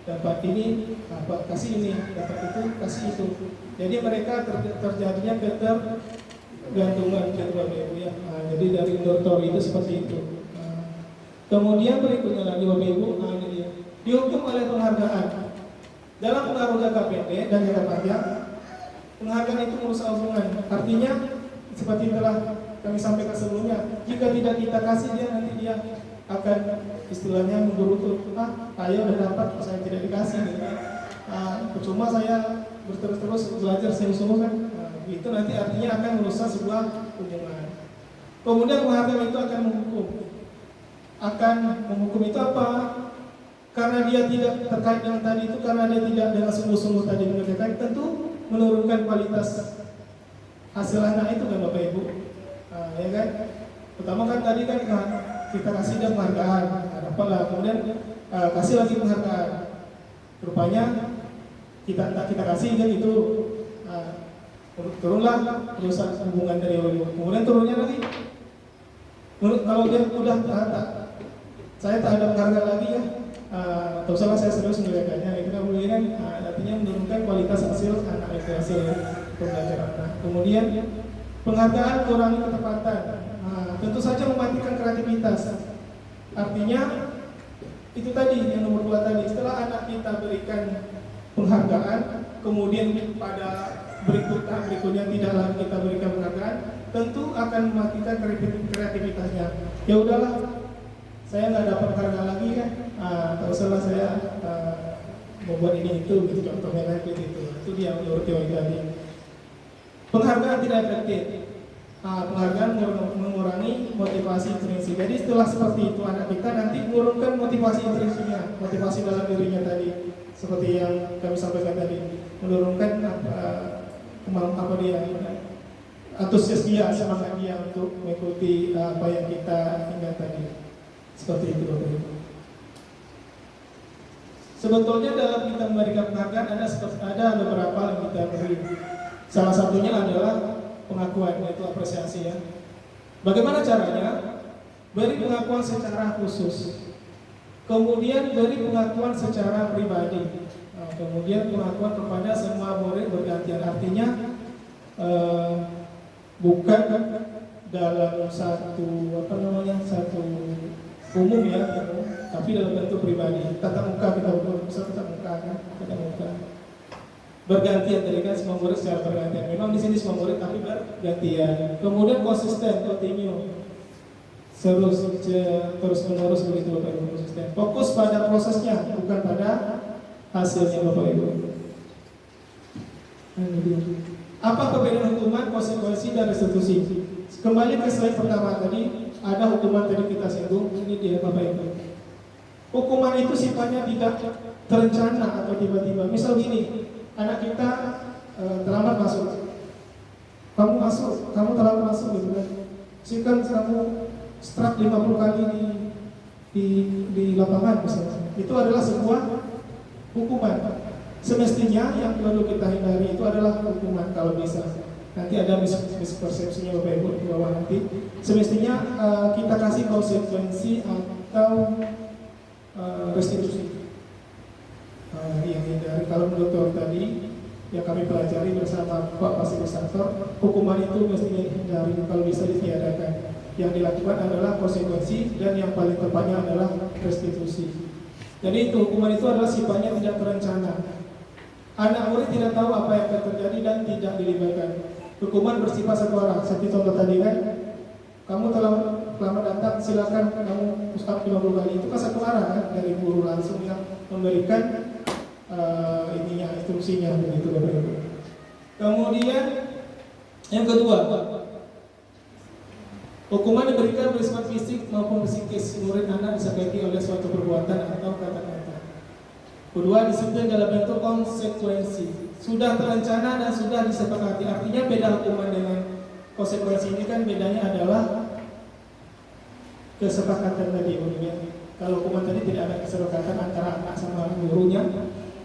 S6: dapat ini, kasih ini, dapat itu, kasih itu. Jadi mereka terjadinya ketergantungan Bapak Ibu ya. Jadi dari menurut teori itu seperti itu. Kemudian berikutnya lagi Bapak Ibu, dihukum oleh penghargaan. Dalam pengaruh jangka pendek dan jangka panjang, penghargaan itu merusak hubungan. Artinya seperti telah kami sampaikan sebelumnya, jika tidak kita kasih dia, nanti dia akan istilahnya menggerutu. Saya udah dapat, saya tidak dikasih. Percuma saya berterus-terus belajar sungguh-sungguh kan. Itu nanti artinya akan merusak sebuah hubungan. Kemudian penghargaan itu akan menghukum. Akan menghukum itu apa? Karena dia tidak terkait dengan tadi itu, karena dia tidak dengan sungguh-sungguh tadi mengerjakan, tentu menurunkan kualitas hasil anak itu kan Bapak Ibu. Ya kan? Pertama kan tadi kan kita kasih dia penghargaan, apalah, kemudian kasih lagi penghargaan. Rupanya kita kasih kan itu turunlah perusahaan hubungan dari ibu. Kemudian turunnya lagi. Kalau dia udah saya tak ada penghargaan lagi ya. Atau salah saya serius mengerjakannya, itu kemudian artinya menurunkan kualitas hasil anak itu, hasil pembelajaran anak. Kemudian penghargaan kurangi ketepatan. Tentu saja mematikan kreativitas. Artinya itu tadi yang nomor 2 tadi. Setelah anak kita berikan penghargaan, kemudian pada berikutnya tidak lagi kita berikan penghargaan, tentu akan mematikan kreativitasnya. Ya udahlah, saya nggak dapat penghargaan lagi kan. Tak usahlah saya membuat ini itu, gitu contohnya lagi gitu. Itu dia menurut teori tadi. Penghargaan tidak efektif. Penghargaan mengurangi motivasi intrinsik. Jadi setelah seperti itu anak kita nanti menurunkan motivasi intrinsiknya, motivasi dalam dirinya tadi, seperti yang kami sampaikan tadi, menurunkan apa dia, antusias dia, semangat dia untuk mengikuti apa yang kita ingat tadi. Seperti itu Bapak Ibu. Sebetulnya dalam kita memberikan penghargaan ada beberapa yang kita beri. Salah satunya adalah pengakuan, yaitu apresiasi ya. Bagaimana caranya? Beri pengakuan secara khusus. Kemudian beri pengakuan secara pribadi. Kemudian pengakuan kepada semua murid bergantian. Artinya bukan dalam satu satu umum ya, tapi dalam bentuk pribadi. Tatap muka kita tatap muka kan, tatap muka. Bergantian tadi kan semua murid secara bergantian. Memang di sini semua murid tapi bergantian. Kemudian konsisten, continue. Terus menerus begitu Bapak Ibu, konsisten. Fokus pada prosesnya, bukan pada hasilnya Bapak Ibu. Apa perbedaan hukuman, konsekuensi dan restitusi? Kembali ke slide pertama tadi, ada hukuman tadi kita singgung, ini dia Bapak Ibu. Hukuman itu sifatnya tidak terencana atau tiba-tiba. Misal gini, anak kita terlambat masuk, kamu terlambat masuk gitu kan. Sikan kamu strike 50 kali di lapangan misalnya. Itu adalah sebuah hukuman. Semestinya yang perlu kita hindari itu adalah hukuman kalau bisa. Nanti ada mispersepsinya Bapak Ibu di bawah nanti. Semestinya kita kasih konsekuensi atau restitusi. Yang hindari kalau menurut teori tadi yang kami pelajari bersama Pak Fasilitator, hukuman itu mestinya dihindari, kalau bisa ditiadakan. Yang dilakukan adalah konsekuensi dan yang paling tepatnya adalah restitusi. Jadi itu hukuman itu adalah sifatnya tidak terencana. Anak murid tidak tahu apa yang akan terjadi dan tidak dilibatkan. Hukuman bersifat satu arah. Seperti contoh tadi kan, kamu telah datang, silakan kamu ustaz 50 kali. Itu kan satu arah kan, dari guru langsung yang memberikan instruksinya begitu Bapak Ibu. Kemudian yang kedua, hukuman diberikan bersifat fisik maupun psikis. Murid anak disakiti oleh suatu perbuatan atau kata-kata. Kedua, disiplin dalam bentuk konsekuensi. Sudah terencana dan sudah disepakati. Artinya beda hukuman dengan konsekuensi ini kan bedanya adalah kesepakatan tadi. Kalau hukuman tadi tidak ada kesepakatan antara anak sama gurunya.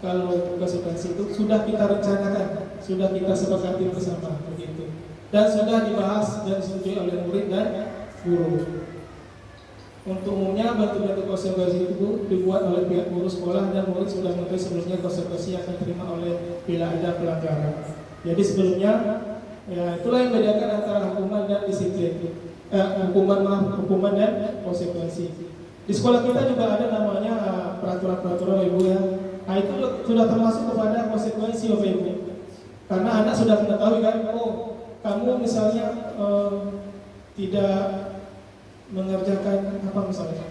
S6: Kalau konsekuensi itu sudah kita rencanakan, sudah kita sepakati bersama begitu. Dan sudah dibahas dan disetujui oleh murid dan guru. Untuk umumnya bentuk-bentuk konsekuensi itu dibuat oleh pihak guru sekolah dan murid sudah mengetahui sebelumnya konsekuensi yang akan diterima oleh bila ada pelanggaran. Jadi sebelumnya, ya itulah yang membedakan antara hukuman dan disiplin. Hukuman dan konsekuensi. Di sekolah kita juga ada namanya peraturan-peraturan Ibu ya. Nah itu sudah termasuk kepada konsekuensi Bapak Ibu. Karena anak sudah mengetahui kan, oh kamu misalnya tidak mengerjakan apa misalnya,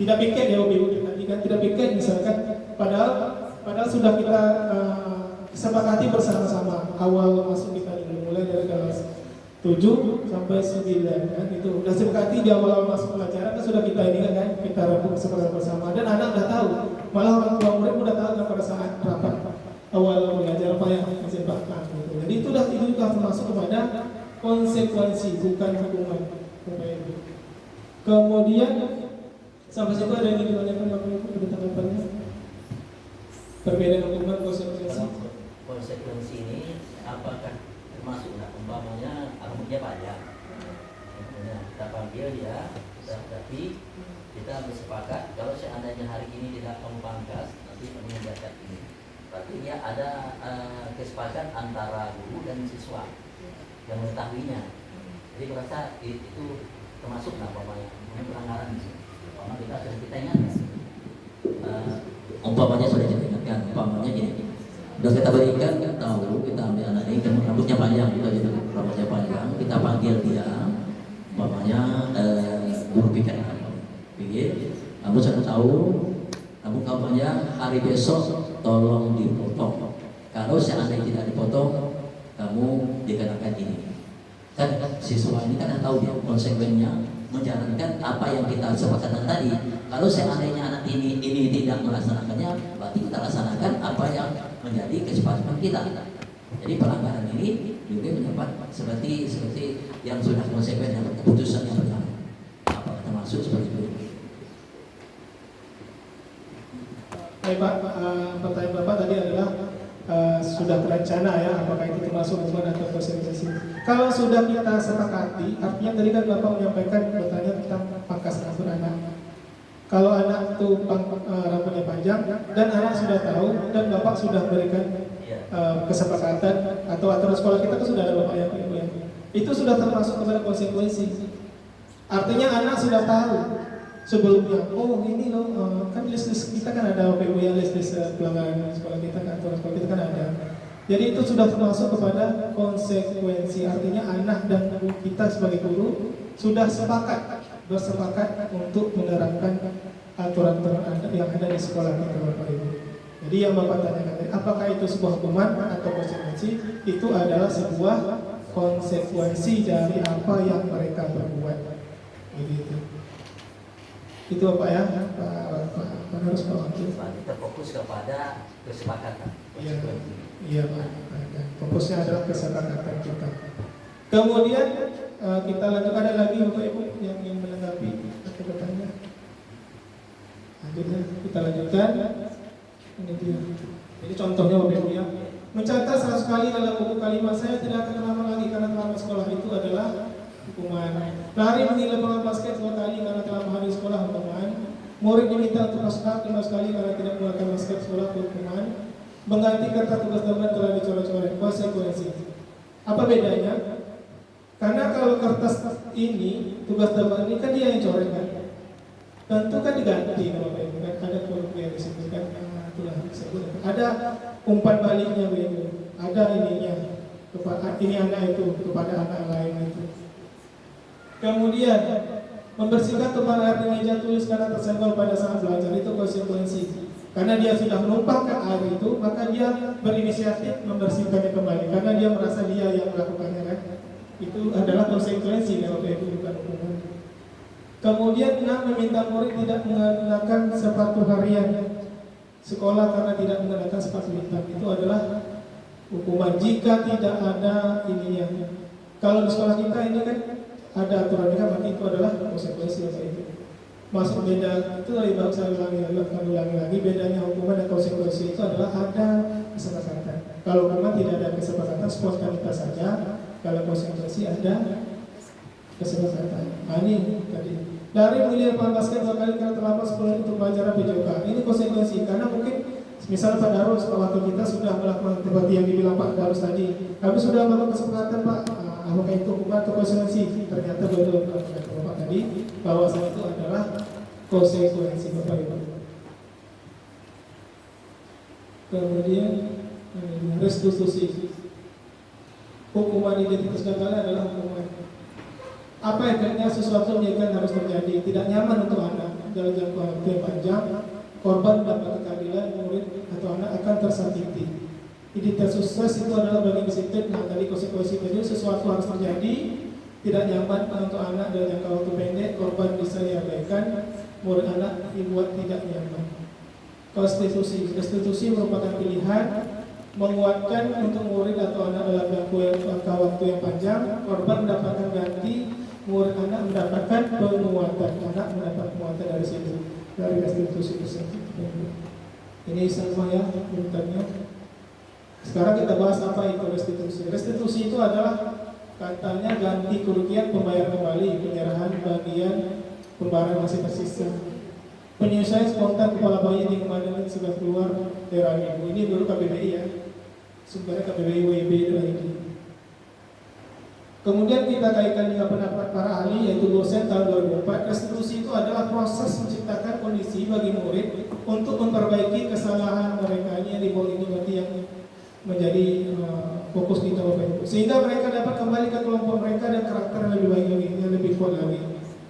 S6: tidak piket ya Bapak Ibu, tadi kan tidak piket misalkan, padahal sudah kita sepakati bersama-sama awal masuk kita dulu, mulai dari kelas 7 sampai 9 kan, itu udah sepakati di awal masuk pelajaran kan sudah kita ini kan kita rembuk bersama dan anak udah tahu, malah orang tua murid udah tahu kan pada saat rapat awal belajar apa yang masih bahkan gitu. Jadi itu sudah termasuk kepada konsekuensi bukan hukuman. Kemudian sampai situ ada yang ditanyakan Bapak Ibu, ada tanggapannya? Perbedaan hukuman konsekuensi.
S4: Konsekuensi ini apakah termasuk umpamanya rambutnya panjang, kita panggil dia, tapi kita bersepakat kalau seandainya hari ini tidak kamu pangkas, nanti kamu menjaga ini. Berarti dia ada kesepakatan antara guru dan siswa yang mengetahuinya. Jadi merasa itu termasuk umpamanya pelanggaran di sini. Kita ingatkan. Umpamanya sudah kita ingatkan, umpamanya gini. Sudah kita berikan, kita tahu, kita ambil anak ini, rambutnya panjang, kita gitu, rambutnya panjang, kita panggil dia, umpamanya guru pikir, kamu sudah tahu, kamu kampanye hari besok tolong dipotong. Kalau seandainya tidak dipotong, kamu dikenakan ini. Kan siswa ini kan tahu dia konsekuensinya menjalankan apa yang kita sepakatkan tadi. Kalau seandainya anak ini tidak melaksanakannya, berarti kita laksanakan apa yang menjadi kesepakatan kita. Jadi pelanggaran ini juga mendapat seperti yang sudah konsekuen dalam keputusan yang pertama. Apakah termasuk seperti itu?
S6: Baik Pak, pertanyaan Bapak tadi adalah sudah terencana ya, apakah itu termasuk hukuman atau konsekuensi? Kalau sudah kita sepakati, artinya tadi kan Bapak menyampaikan bertanya tentang pangkas rambut anak. Kalau anak itu rambutnya panjang dan anak sudah tahu dan Bapak sudah berikan kesepakatan atau aturan sekolah kita itu sudah ada Bapak yang itu sudah termasuk kepada konsekuensi. Artinya anak sudah tahu sebelumnya, oh ini loh, kan list kita kan ada Bapak Ibu ya, list pelanggaran sekolah kita kan, aturan sekolah kita kan ada. Jadi itu sudah termasuk kepada konsekuensi. Artinya anak dan kita sebagai guru sudah bersepakat untuk menerapkan aturan-aturan yang ada di sekolah kita Bapak Ibu. Jadi yang Bapak tanyakan tadi, apakah itu sebuah hukuman atau konsekuensi? Itu adalah sebuah konsekuensi dari apa yang mereka perbuat. Begitu. Itu Bapak ya, Pak harus Pak Wakil.
S4: Kita fokus kepada kesepakatan.
S6: Iya Pak. Fokusnya adalah kesepakatan kita. Kemudian kita lanjut, ada lagi Bapak Ibu yang ingin menanggapi atau bertanya? Lanjutnya kita lanjutkan. Ini dia. Jadi contohnya Bapak Ibu ya, mencatat 100 kali dalam buku kalimat saya tidak akan lama lagi karena telah sekolah itu adalah hukuman. Lari menilai lapangan basket 2 kali karena telah menghadiri sekolah, hukuman. Murid diminta untuk masuk 15 kali karena tidak melakukan basket sekolah, hukuman. mengganti kata tugas teman telah dicoret-coret, konsekuensi. Apa bedanya? Karena kalau kertas ini, tugas teman ini kan dia yang coret kan, tentu kan diganti kalau Bapak Ibu kan, ada kolom yang disebutkan, ada umpan baliknya Bapak Ibu, ada ininya, ini anak itu kepada anak lain itu. Kemudian membersihkan tumpahan air di meja tulis karena tersenggol pada saat belajar, itu konsekuensi. Karena dia sudah menumpahkan air itu, maka dia berinisiatif membersihkannya kembali. Karena dia merasa dia yang melakukannya kan. Itu adalah konsekuensi kalau itu bukan hukuman. Kemudian 6, meminta murid tidak mengenakan sepatu harian sekolah karena tidak mengenakan sepatu hitam. Itu adalah hukuman jika tidak ada ininya. Kalau di sekolah kita ini kan ada aturannya kan, berarti itu adalah konsekuensi itu. Masuk beda itu dari bangsa ulangi lagi bedanya hukuman dan konsekuensi itu adalah ada kesepakatan. Kalau hukuman tidak ada kesepakatan, spontanitas saja. Kalau konsekuensi ada kesepakatan. Ini tadi dari mulia basket 2 kali karena terlambat 10 untuk pelajaran PJOK. Ini konsekuensi karena mungkin misalnya Pak Darul waktu kita sudah melakukan seperti yang dibilang Pak Darul tadi, kami sudah melakukan kesepakatan Pak. Apakah itu hukuman atau konsekuensi? Ternyata betul kata Bapak tadi bahwa itu adalah konsekuensi Bapak Ibu. Kemudian restitusi. Hukuman identitas gagal adalah hukuman. Apa efeknya sesuatu yang harus terjadi? Tidak nyaman untuk anak dalam jangka waktu yang panjang. Korban mendapat keadilan, murid atau anak akan tersakiti. Identitas sukses itu adalah bagian disiplin. Nah, tadi konsekuensi tadi sesuatu harus terjadi, tidak nyaman untuk anak dalam jangka waktu pendek, korban bisa diabaikan, murid anak dibuat tidak nyaman. Restitusi merupakan pilihan menguatkan untuk murid atau anak dalam jangka waktu yang panjang, korban mendapatkan ganti, murid anak mendapatkan penguatan, anak mendapat penguatan dari situ, dari restitusi tersebut. Ini sama ya urutannya. Sekarang kita bahas apa itu restitusi. Restitusi itu adalah katanya ganti kerugian, pembayar kembali, penyerahan bagian pembayaran masih tersisa. Penyelesaian spontan kepala bayi di kemarin sudah keluar dari ibu. Ini dulu KBBI ya. Sebenarnya KBBI WIB itu lagi. Kemudian kita kaitkan dengan pendapat para ahli yaitu dosen tahun 2004. Restitusi itu adalah proses menciptakan kondisi bagi murid untuk memperbaiki kesalahan mereka. Ini yang di bawah ini berarti yang menjadi fokus kita Bapak Ibu, sehingga mereka dapat kembali ke kelompok mereka dan karakter yang lebih baik lagi, yang lebih kuat lagi.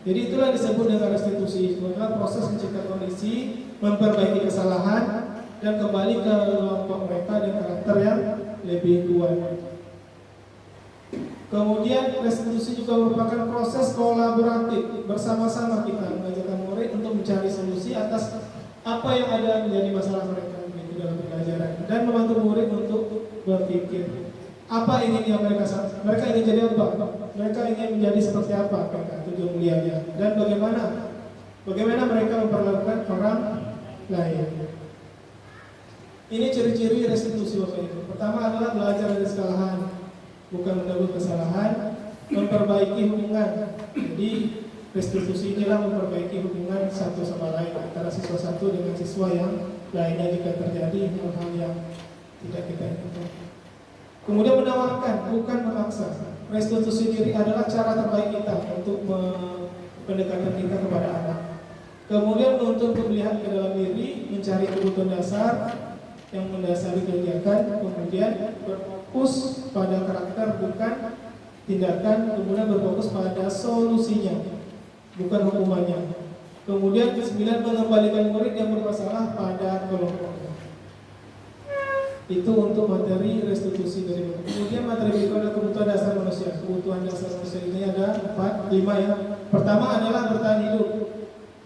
S6: Jadi itulah disebut dengan restitusi. Itu adalah proses menciptakan kondisi, memperbaiki kesalahan dan kembali ke kelompok mereka dan karakter yang lebih kuat. Kemudian restitusi juga merupakan proses kolaboratif bersama-sama kita mengajarkan murid untuk mencari solusi atas apa yang ada menjadi masalah mereka dalam pelajaran dan membantu murid untuk berpikir apa ingin mereka ingin jadi apa, mereka ingin menjadi seperti apa mereka tujuan mulianya dan bagaimana mereka memperlakukan orang lain. Ini ciri-ciri restitusi Bapak Ibu. Pertama adalah belajar dari kesalahan, bukan menebus kesalahan, memperbaiki hubungan. Jadi restitusi inilah memperbaiki hubungan satu sama lain antara siswa satu dengan siswa yang lainnya jika terjadi hal-hal yang tidak kita inginkan. Kemudian menawarkan, bukan memaksa. Restitusi diri adalah cara terbaik kita untuk pendekatan kita kepada anak. Kemudian menuntut untuk melihat ke dalam diri, mencari kebutuhan dasar yang mendasari kegiatan, kemudian berfokus pada karakter bukan tindakan, kemudian berfokus pada solusinya, bukan hukumannya. Kemudian 9, mengembalikan murid yang bermasalah pada kelompoknya. Itu untuk materi restitusi dari Bapak. Kemudian materi berikutnya kebutuhan dasar manusia. Kebutuhan dasar manusia ini ada 5 ya. Pertama adalah bertahan hidup.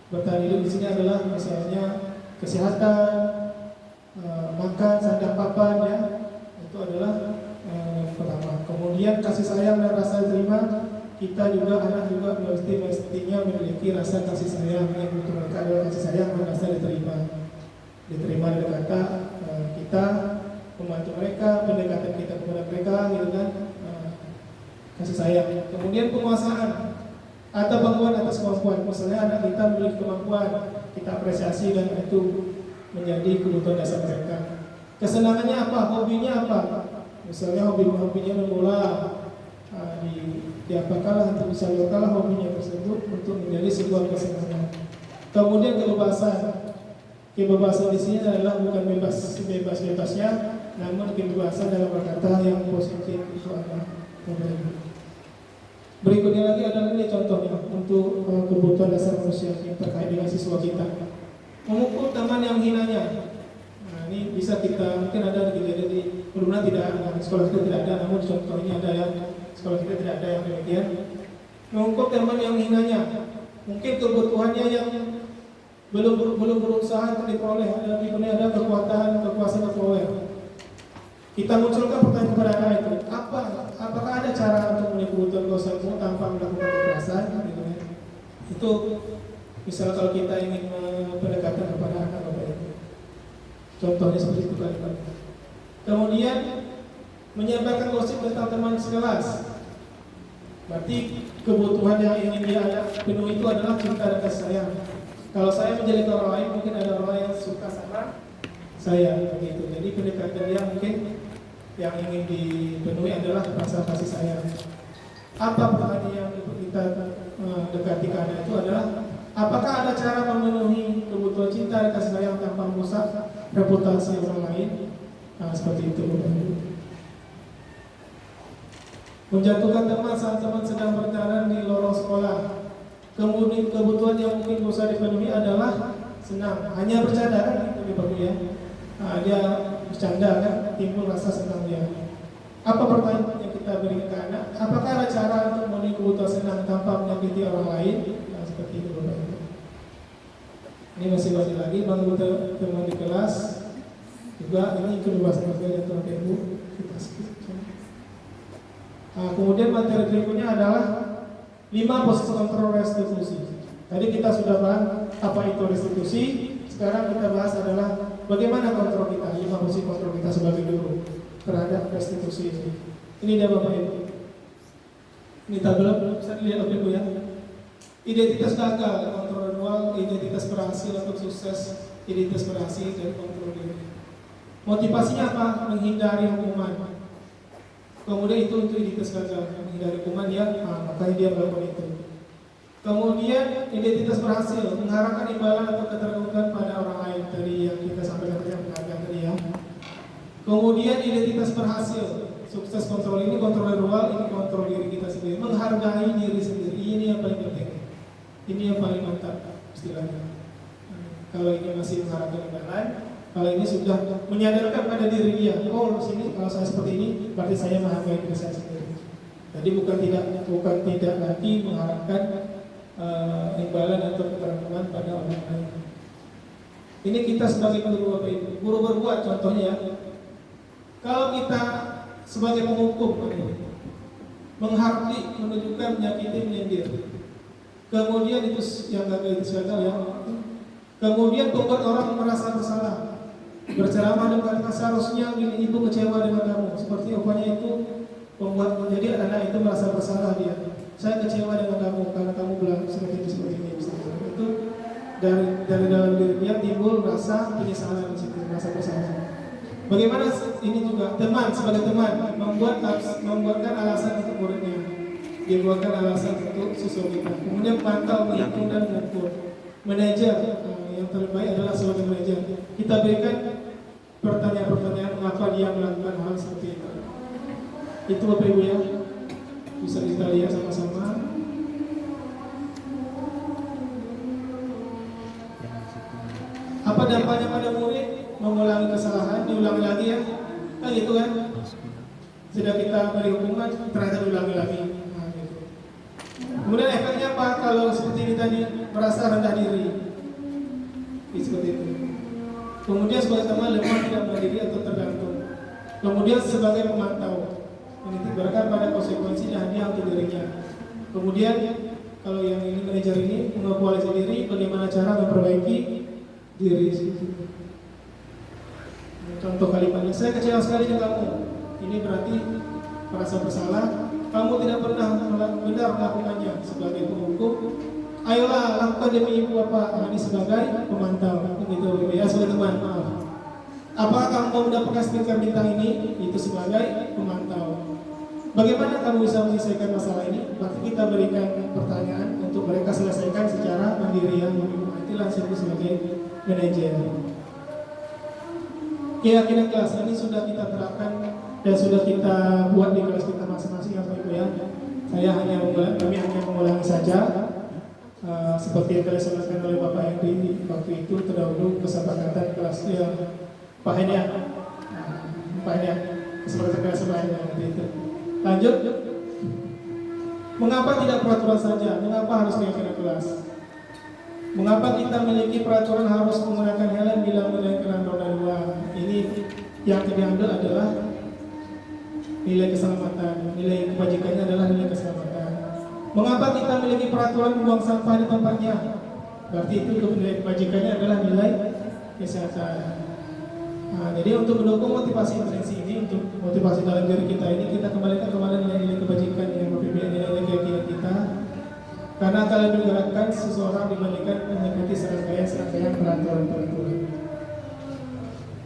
S6: Bertahan hidup di sini adalah misalnya kesehatan, makan, sandang, papan ya. Itu adalah yang pertama. Kemudian kasih sayang dan rasa terima. Kita juga anak juga mestinya memiliki rasa kasih sayang. Yang butuh mereka adalah kasih sayang dan rasa diterima dari kata kita membantu mereka, pendekatan kita kepada mereka gitu kan, kasih sayang. Kemudian penguasaan atau banggaan atas kemampuan. Misalnya anak kita memiliki kemampuan, kita apresiasi dan itu menjadi kebutuhan dasar mereka. Kesenangannya apa? Hobinya apa? Misalnya hobinya membola, diapakanlah untuk bisa lokal hobinya tersebut untuk menjadi sebuah kesenangan. Kemudian kebebasan di sini adalah bukan bebas-bebasnya, namun kebebasan dalam berkata yang positif itu adalah berikutnya lagi adalah ini contohnya untuk kebutuhan dasar manusia terkait dengan siswa kita. Memukul teman yang hinanya. Nah, ini bisa kita mungkin ada kejadian di mudah-mudahan tidak ada, sekolah kita tidak ada, namun contoh ini ada ya, sekolah kita tidak ada yang demikian. Memukul teman yang hinanya. Mungkin kebutuhannya yang belum berusaha untuk diperoleh, ada kekuasaan diperoleh. Kita munculkan pertanyaan kepada anak itu, apakah ada cara untuk memenuhi kebutuhan keuanganmu tanpa melakukan kekerasan? Itu misalnya kalau kita ingin pendekatan kepada anak itu, contohnya seperti itu kan. Kemudian menyebarkan gosip tentang teman sekelas. Berarti kebutuhan yang ingin dia penuhi itu adalah cinta dan kasih sayang. Kalau saya menjadi orang lain, mungkin ada orang yang suka sama saya begitu. Jadi pendekatan dia mungkin yang ingin dipenuhi adalah rasa kasih sayang. Apa pertanyaan yang kita dekati ke anak itu adalah apakah ada cara memenuhi kebutuhan cinta dan kasih sayang tanpa merusak reputasi orang lain? Nah, seperti itu. Menjatuhkan teman saat teman sedang berjalan di lorong sekolah. Kemudian kebutuhan yang mungkin bisa dipenuhi adalah senang, hanya bercanda kan itu ya. Nah, dia bercanda kan, timbul rasa senang dia. Apa pertanyaan yang kita berikan ke anak? Apakah ada cara untuk memenuhi kebutuhan senang tanpa menyakiti orang lain? Nah, seperti itu Bapak Ibu. Ini masih banyak lagi bangun teman di kelas. Juga ini kebebasan yang Bapak Ibu kita skip. Nah, kemudian materi berikutnya adalah 5 posisi kontrol restitusi. Tadi kita sudah bahas apa itu restitusi. Sekarang kita bahas adalah bagaimana kontrol kita, 5 posisi kontrol kita sebagai guru terhadap restitusi ini. Ini dia Bapak Ibu. Ini tabel bisa dilihat Bapak Ibu ya. Identitas gagal, kontrol manual, identitas berhasil atau sukses, identitas berhasil dan kontrol diri. Motivasinya apa? Menghindari hukuman. Kemudian itu untuk identitas gagal, menghindari hukuman dia, makanya dia melakukan itu. Kemudian identitas berhasil, mengharapkan imbalan atau ketergantungan pada orang lain, tadi yang kita sampaikan tadi ya. Kemudian identitas berhasil, sukses kontrol ini kontrol ruang, ini kontrol diri kita sendiri, menghargai diri sendiri. Ini yang paling penting, ini yang paling mantap istilahnya. Kalau ini masih mengharapkan imbalan, kalau ini sudah menyadarkan pada diri dia, oh sini kalau saya seperti ini, berarti saya menghargai diri saya sendiri. Jadi bukan tidak lagi mengharapkan imbalan atau ketergantungan pada orang lain. Ini kita sebagai guru Bapak Ibu, guru berbuat contohnya ya. Kalau kita sebagai penghukum menghardi, menunjukkan, menyakiti, menyindir, kemudian itu yang gagal ya. Kemudian membuat orang merasa bersalah. Berceramah dengan seharusnya ibu kecewa dengan kamu, seperti upahnya itu membuat menjadi anak itu merasa bersalah dia. Saya kecewa dengan kamu karena kamu bilang seperti ini. Itu dari dalam diri dia timbul rasa penyesalan di situ, rasa bersalah. Bagaimana ini juga teman sebagai teman membuatkan alasan untuk muridnya, dia buatkan alasan untuk siswa kita. Kemudian pantau, menghitung dan mengukur. Manajer yang terbaik adalah sebagai manajer. Kita berikan pertanyaan-pertanyaan mengapa dia melakukan hal seperti itu. Itu Bapak Ibu ya, bisa kita lihat sama-sama. Apa dampaknya pada murid? Mengulangi kesalahan, diulangi lagi ya, kan gitu kan? Sudah kita beri hukuman, ternyata diulangi lagi. Nah, gitu. Kemudian efeknya apa? Kalau seperti ini tadi merasa rendah diri, seperti itu. Kemudian sebagai teman lemah, tidak mandiri atau tergantung. Kemudian sebagai pemantau, menitikberatkan pada konsekuensi dan hadiah untuk dirinya. Kemudian kalau yang ini manajer ini mengevaluasi diri, bagaimana cara memperbaiki diri. Contoh kalimatnya, saya kecewa sekali dengan kamu. Ini berarti merasa bersalah. Kamu tidak pernah benar melakukannya sebagai penghukum. Ayolah lakukan demi ibu bapak. Ini sebagai pemantau. Begitu ya, sebagai teman. Maaf. Apakah kamu mau mendapatkan stiker bintang ini? Itu sebagai pemantau. Bagaimana kamu bisa menyelesaikan masalah ini? Berarti kita berikan pertanyaan untuk mereka selesaikan secara mandiri yang nanti langsung sebagai manajer. Keyakinan kelas ini sudah kita terapkan dan sudah kita buat di kelas kita masing-masing, Bapak Ibu ya. Kami hanya mengulangi saja seperti yang telah disampaikan oleh Bapak Hendy waktu itu terdahulu, kesepakatan kelas Pak Hendy, kesepakatan kelas Pak Hendy itu. Lanjut. Mengapa tidak peraturan saja? Mengapa harus keyakinan kelas? Mengapa kita memiliki peraturan harus menggunakan helm bila menaikkan roda 2? Ini yang diambil adalah nilai keselamatan. Nilai kebajikannya adalah nilai keselamatan. Mengapa kita memiliki peraturan membuang sampah di tempatnya? Berarti itu nilai kebajikannya adalah nilai kesehatan. Nah, jadi untuk mendukung motivasi intrinsi ini, untuk motivasi dalam diri kita ini, kita kembalikan kepada nilai-nilai kebajikan yang berbeda, nilai-nilai keyakinan kita. Karena akan lebih menggerakkan seseorang dibandingkan mengikuti serangkaian peraturan-peraturan.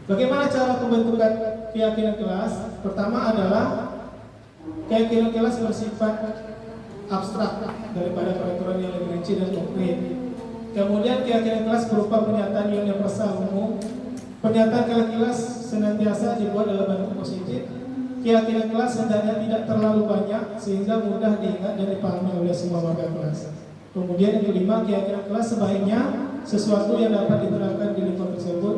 S6: Bagaimana cara pembentukan keyakinan kelas? Pertama adalah keyakinan kelas bersifat abstrak daripada peraturan yang lebih rinci dan konkret. Kemudian keyakinan kelas berupa pernyataan universal umum. Pernyataan kelas senantiasa dibuat dalam bentuk positif. Keyakinan kelas hendaknya tidak terlalu banyak sehingga mudah diingat dan dipahami oleh semua warga kelas. Kemudian yang kelima, keyakinan kelas sebaiknya sesuatu yang dapat diterapkan di lingkungan tersebut.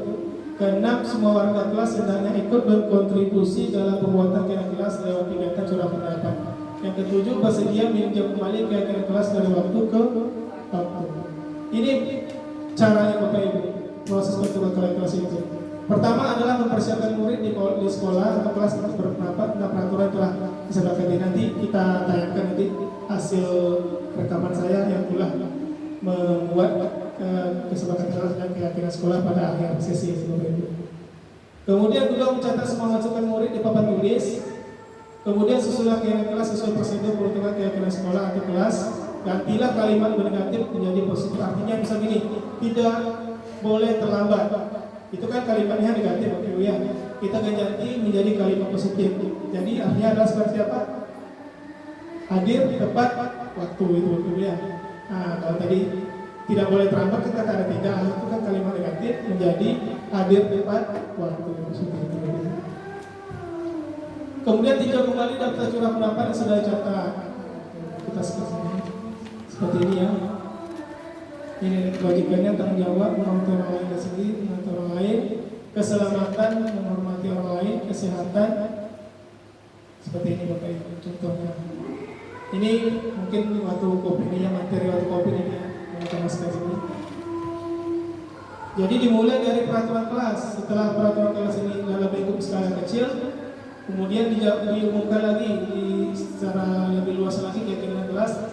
S6: Keenam, semua warga kelas hendaknya ikut berkontribusi dalam pembuatan keyakinan kelas lewat kegiatan curah pendapat. Yang ketujuh, bersedia meninjau kembali keyakinan kelas dari waktu ke waktu. Ini caranya Bapak Ibu, proses bentukan kelas itu. Pertama adalah mempersiapkan murid di sekolah atau kelas untuk berpendapat tentang peraturan telah disepakati. Nanti kita tayangkan nanti hasil rekaman saya yang telah membuat kesepakatan kelas dan keyakinan sekolah pada akhir sesi itu. Kemudian juga mencatat semua masukan murid di papan tulis. Kemudian susulah keyakinan kelas sesuai prosedur peruntukan keyakinan sekolah atau kelas. Gantilah kalimat negatif menjadi positif. Artinya bisa gini, tidak boleh terlambat. Itu kan kalimatnya negatif, Bapak Ibu ya. Kita ganti menjadi kalimat positif. Jadi artinya adalah seperti apa? Hadir tepat waktu itu, Bapak Ibu ya. Nah, kalau tadi tidak boleh terlambat, kita ada tidak, itu kan kalimat negatif menjadi hadir tepat waktu itu. Kemudian tinjau kembali daftar curah pendapat yang sudah dicatat. Kita seperti ini ya. Ini kewajibannya tanggung jawab menghormati orang lain dan sendiri, menghormati orang lain, keselamatan, menghormati orang lain, kesehatan. Seperti ini Bapak Ibu contohnya. Ini mungkin waktu kopi ini ya, materi waktu kopi ini ya, kita masukkan ini. Jadi dimulai dari peraturan kelas. Setelah peraturan kelas ini dalam bentuk skala kecil, kemudian diumumkan lagi secara lebih luas lagi keyakinan kelas.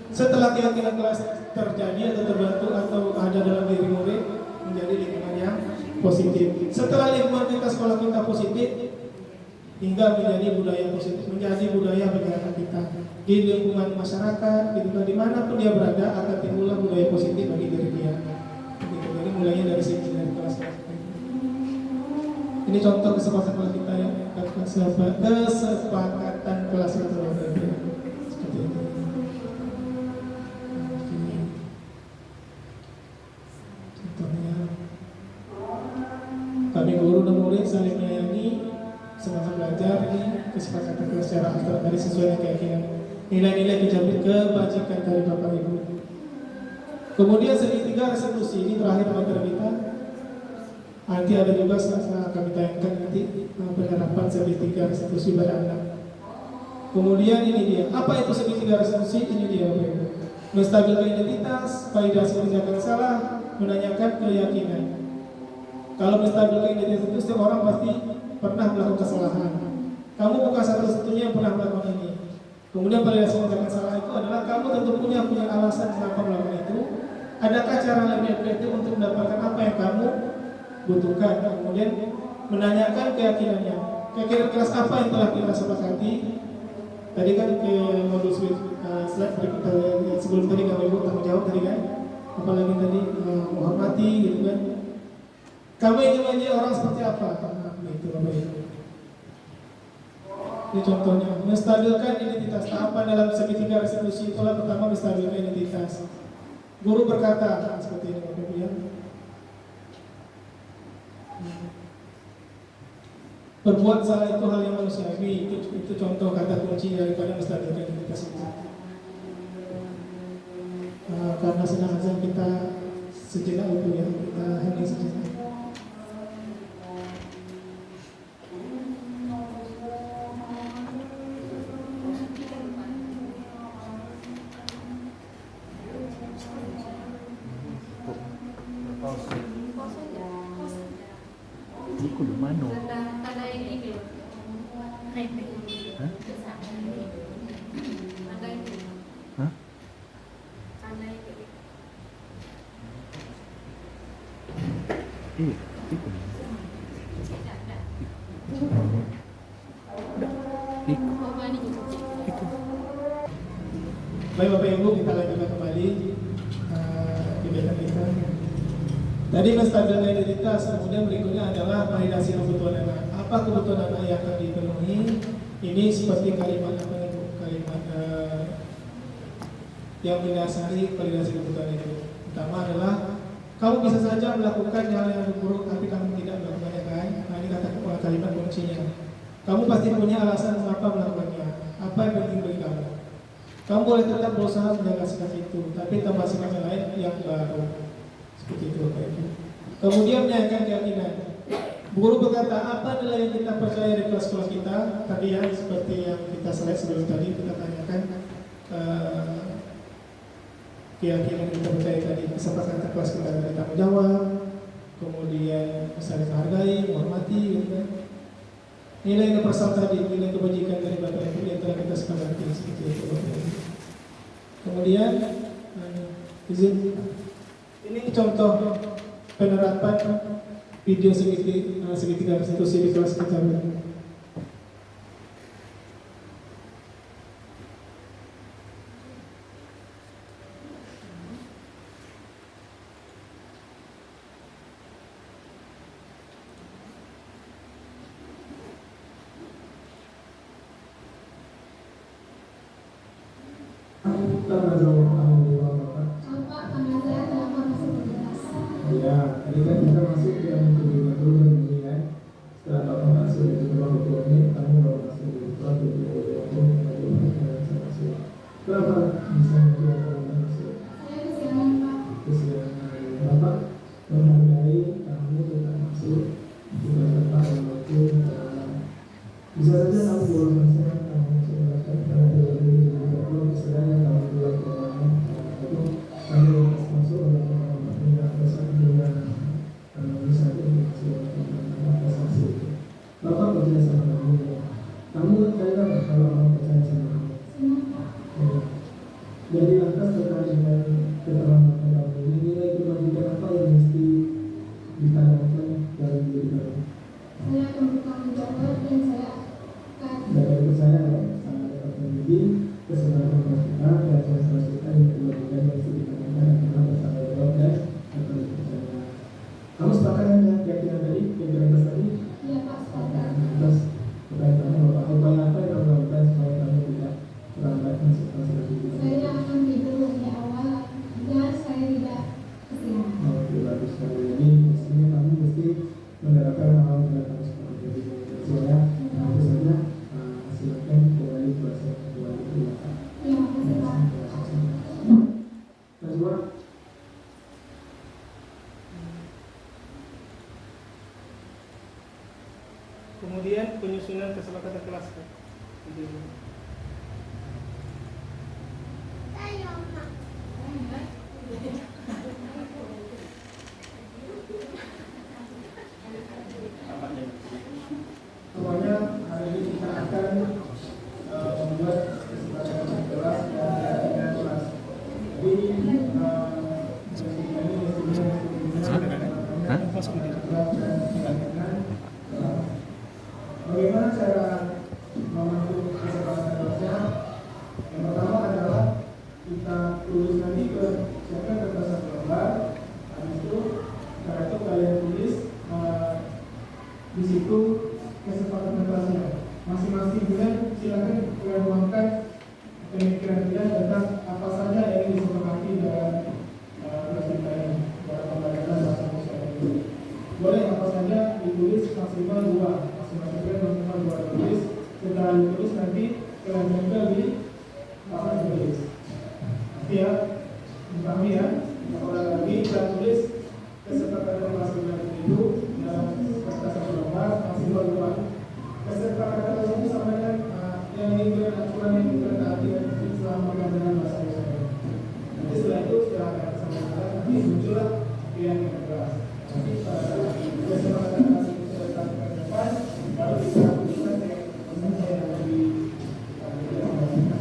S6: Setelah keyakinan kelas terjadi atau terbentuk atau ada dalam diri murid, menjadi lingkungan yang positif. Setelah lingkungan kita sekolah kita positif, hingga menjadi budaya positif, menjadi budaya bagi anak kita di lingkungan masyarakat, di dimanapun dia berada akan timbullah budaya positif bagi diri dia. Jadi mulainya dari sini, dari kelas. Ini contoh kesepakatan kelas kita ya, kesepakatan kelas itu seperti itu. Kami guru dan murid saling menyayangi, semangat belajar ini kesepakatan kelas secara abstrak dari sesuai dengan keyakinan nilai-nilai kebajikan dari Bapak Ibu. Kemudian segitiga restitusi ini terakhir materi kita. Nanti ada juga kami tayangkan nanti penerapan segitiga restitusi pada anak. Kemudian ini dia, apa itu segitiga restitusi? Ini dia Bapak Ibu. Menstabilkan identitas, validasi tindakan salah, menanyakan keyakinan. Kalau menstabilkan identitas itu setiap orang pasti pernah melakukan kesalahan. Kamu bukan satu-satunya yang pernah melakukan ini. Kemudian validasi tindakan salah itu adalah kamu tentu punya alasan kenapa melakukan itu. Adakah cara lebih efektif untuk mendapatkan apa yang kamu butuhkan? Kemudian menanyakan keyakinannya. Keyakinan kelas apa yang telah kita sepakati? Tadi kan ke modul slide berikut sebelum tadi kami tanggung jawab tadi kan. Apalagi tadi menghormati gitu kan. Kamu ingin menjadi orang seperti apa? Itu Bapak Ibu. Ini contohnya, menstabilkan identitas. Tahapan dalam segitiga resolusi itulah pertama menstabilkan identitas. Guru berkata seperti ini Bapak Ibu ya. Berbuat salah itu hal yang manusiawi. Itu contoh kata kunci daripada menstabilkan identitas itu. Karena sedang azan kita sejenak itu ya, kita hening sejenak.
S2: Tanda ini gitu. Hah? Tanda ini.
S3: Hah?
S2: Tanda ini.
S3: Iya, itu.
S2: Bapak ini juga.
S6: Baik Bapak Ibu, kita lanjutkan kembali kegiatan kita. Tadi menstabilkan identitas, kemudian berikutnya adalah validasi kebutuhan anak. Apa kebutuhan anak yang akan dipenuhi? Ini seperti kalimat apa nih Bu? Kalimat yang mendasari validasi kebutuhan itu. Pertama adalah kamu bisa saja melakukan hal yang buruk, tapi kamu tidak melakukannya kan? Nah ini kata kalimat kuncinya. Kamu pasti punya alasan mengapa melakukannya. Apa yang penting bagi kamu? Kamu boleh tetap berusaha menjaga sikap itu, tapi tambah sikap yang lain yang baru. Seperti itu Bapak Ibu. Kemudian menyayangkan keyakinan. Guru berkata, apa nilai yang kita percaya di kelas-kelas kita? Tadi ya, seperti yang kita slide sebelum tadi, kita tanyakan keyakinan yang kita percaya tadi, kesepakatan kelas kita dari tanggung jawab, kemudian saling menghargai, menghormati, gitu kan. Nilai universal tadi, nilai kebajikan dari Bapak Ibu yang telah kita sepakati seperti itu Bapak Ibu. Kemudian izin, ini contoh penerapan video segitiga restitusi di kelas kita. Ya, tadi kan kita masuk yang kedua ini kan. Setelah Bapak masuk di ruang kedua ini, kamu baru masuk di ruang kedua ini, masuk. Kenapa bisa masuk?
S7: Saya kesiangan Pak.
S6: Kesiangan Bapak menghargai kamu tetap masuk, juga tetap waktu. Bisa saja kamu boleh masuk, kamu silakan karena belum istilahnya kamu belum kemana, itu kamu masuk oleh tidak bersama dengan misalnya prestasi. Bapak percaya sama kamu percaya nggak kalau kamu percaya sama kamu? Jadi lantas terkait dengan keterangan kamu ini nilai kebajikan apa yang mesti ditanamkan dalam diri kamu?
S7: Saya akan bertanggung jawab dan saya akan
S6: percaya sama dapat menjadi kesempatan kita dan prestasi kita yang kebajikan yang mesti ditanamkan dan kita bersama jawab dan akan dipercaya. Kamu sepakat dengan keyakinan tadi, keyakinan tadi?
S7: iya Pak sepakat.
S6: Terus pertanyaan kamu Bapak, upaya apa yang kamu lakukan supaya kamu tidak terlambat masuk kelas kita?
S7: Saya akan tidur lebih awal dan saya tidak kesiangan.
S6: Oke, bagus sekali. Jadi mestinya kamu mesti menerapkan hal yang kamu seperti itu. Soalnya tentu saja silakan kembali kelas kembali ke belakang.
S7: Terima kasih Pak.
S6: Najwa. Kemudian penyusunan kesepakatan kelas. Semuanya hari ini kita akan membuat kesepakatan kelas dan kelas. Bagaimana cara membentuk kesepakatan kelasnya? Yang pertama adalah kita tulis nanti ke siapa kertas gambar. Habis itu setelah itu kalian tulis dipahami ya. Sekolah lagi kita tulis kesepakatan masing-masing itu dalam kertas satu lembar maksimal 2. Kesepakatan tersebut sama dengan yang ingin aturan yang ditaati selama pembelajaran bahasa Indonesia. Nanti setelah itu setelah ada kesepakatan nanti muncullah pilihan yang berbahasa. Nanti pada kesepakatan masing ke depan baru bisa putuskan yang lebih.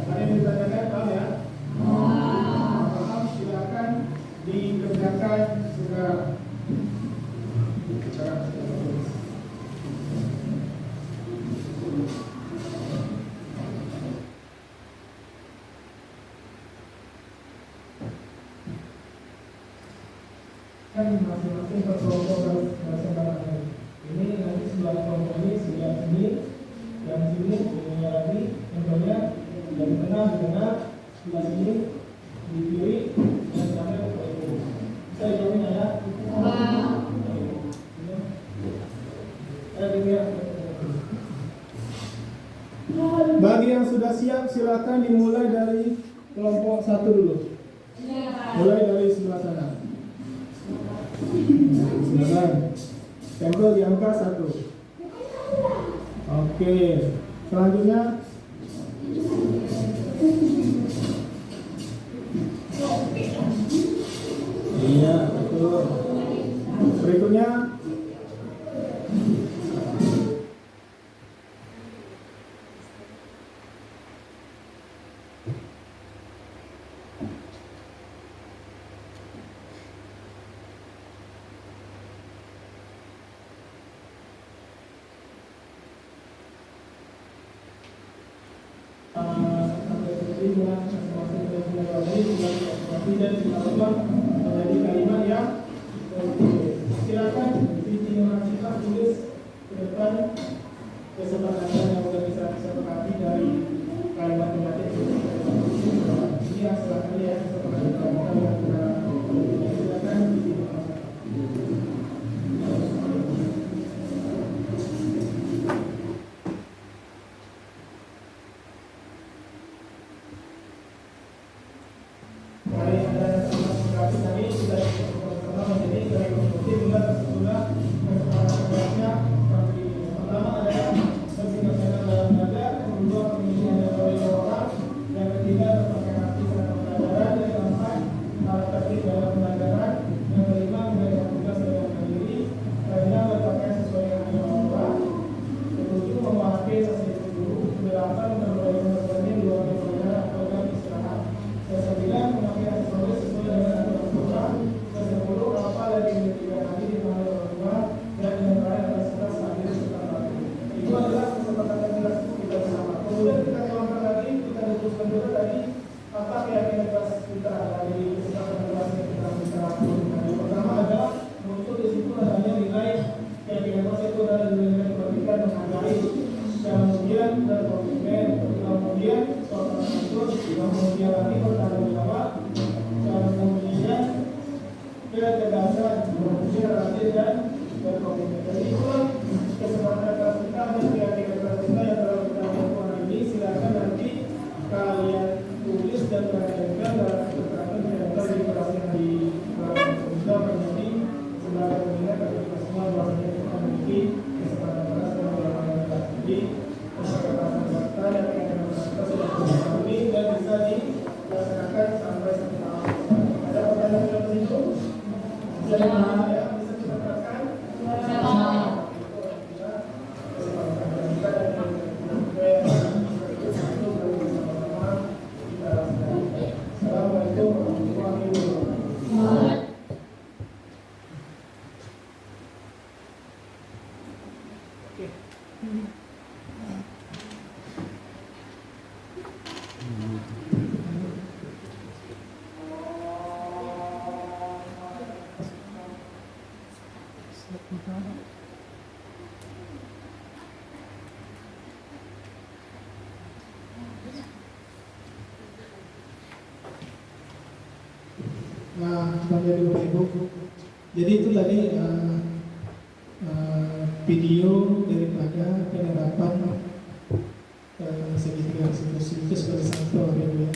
S6: Ada yang ditanyakan, paham ya? Paham, silakan dikerjakan segera. Kan masing-masing kelompok harus berseberangan. Ini nanti sebelah kelompok ini sebelah sini, yang sini ini lagi, contohnya dari tengah di tengah, sebelah sini di kiri dan sampai ke itu. Bisa dijawabin ya? Bagi yang sudah siap silakan dimulai dari kelompok 1 dulu. Mulai dari sebelah sana. Silakan. Stempel di angka 1. Oke. Selanjutnya iya, betul. Berikutnya menjadi kalimat yang silakan visi kita tulis ke depan kesepakatan yang sudah bisa disepakati dari kalimat negatif. Ini yang silakan ya kesepakatan yang sudah silakan visi. Nah, sebagai Ibu, jadi itu tadi video daripada penerapan segitiga siklus itu sebagai sampel ya,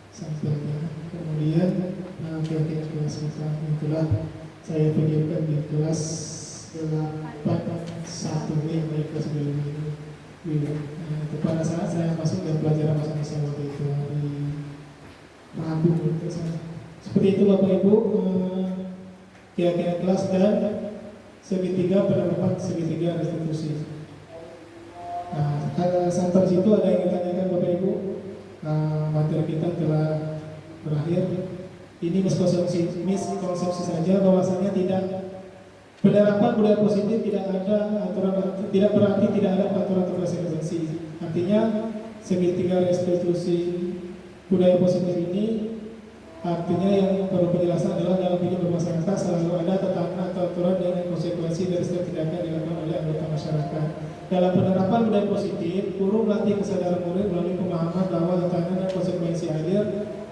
S6: sampelnya. Kemudian keyakinan kelas kita. Itulah saya pikirkan di kelas 8.1B dari kelas 2 ini. Itu pada saat saya masuk dan pelajaran bahasa Indonesia waktu itu di Rabu gitu. Seperti itu Bapak Ibu, keyakinan kelas dan segitiga penerapan segitiga restitusi. Nah, sampai situ ada yang ditanyakan Bapak Ibu. Materi kita telah berakhir. Ini miskonsepsi saja bahwasanya tidak penerapan budaya positif tidak ada aturan, tidak berarti tidak ada aturan konsekuensi. Artinya segitiga restitusi budaya positif ini artinya yang perlu penjelasan adalah dalam hidup bermasyarakat selalu ada tatanan atau aturan dengan konsekuensi dari setiap tindakan dilakukan oleh anggota masyarakat. Dalam penerapan budaya positif, guru melatih kesadaran murid melalui pemahaman bahwa tatanan dan konsekuensi hadir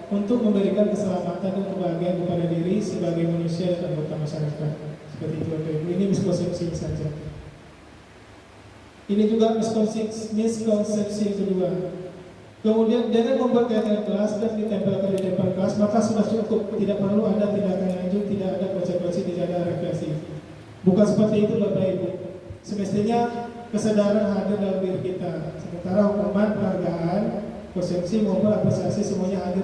S6: untuk memberikan keselamatan dan kebahagiaan kepada diri sebagai manusia dan anggota masyarakat. Seperti itu Bapak Ibu. Ini miskonsepsi saja. Ini juga miskonsepsi yang kedua. Kemudian dengan membuat keyakinan kelas dan ditempelkan di depan kelas, maka sudah cukup. Tidak perlu ada tindakan lanjut, tidak ada konsekuensi, tidak ada refleksi. Bukan seperti itu Bapak Ibu. Semestinya kesadaran hadir dalam diri kita. Sementara hukuman, penghargaan, konsumsi maupun apresiasi semuanya hadir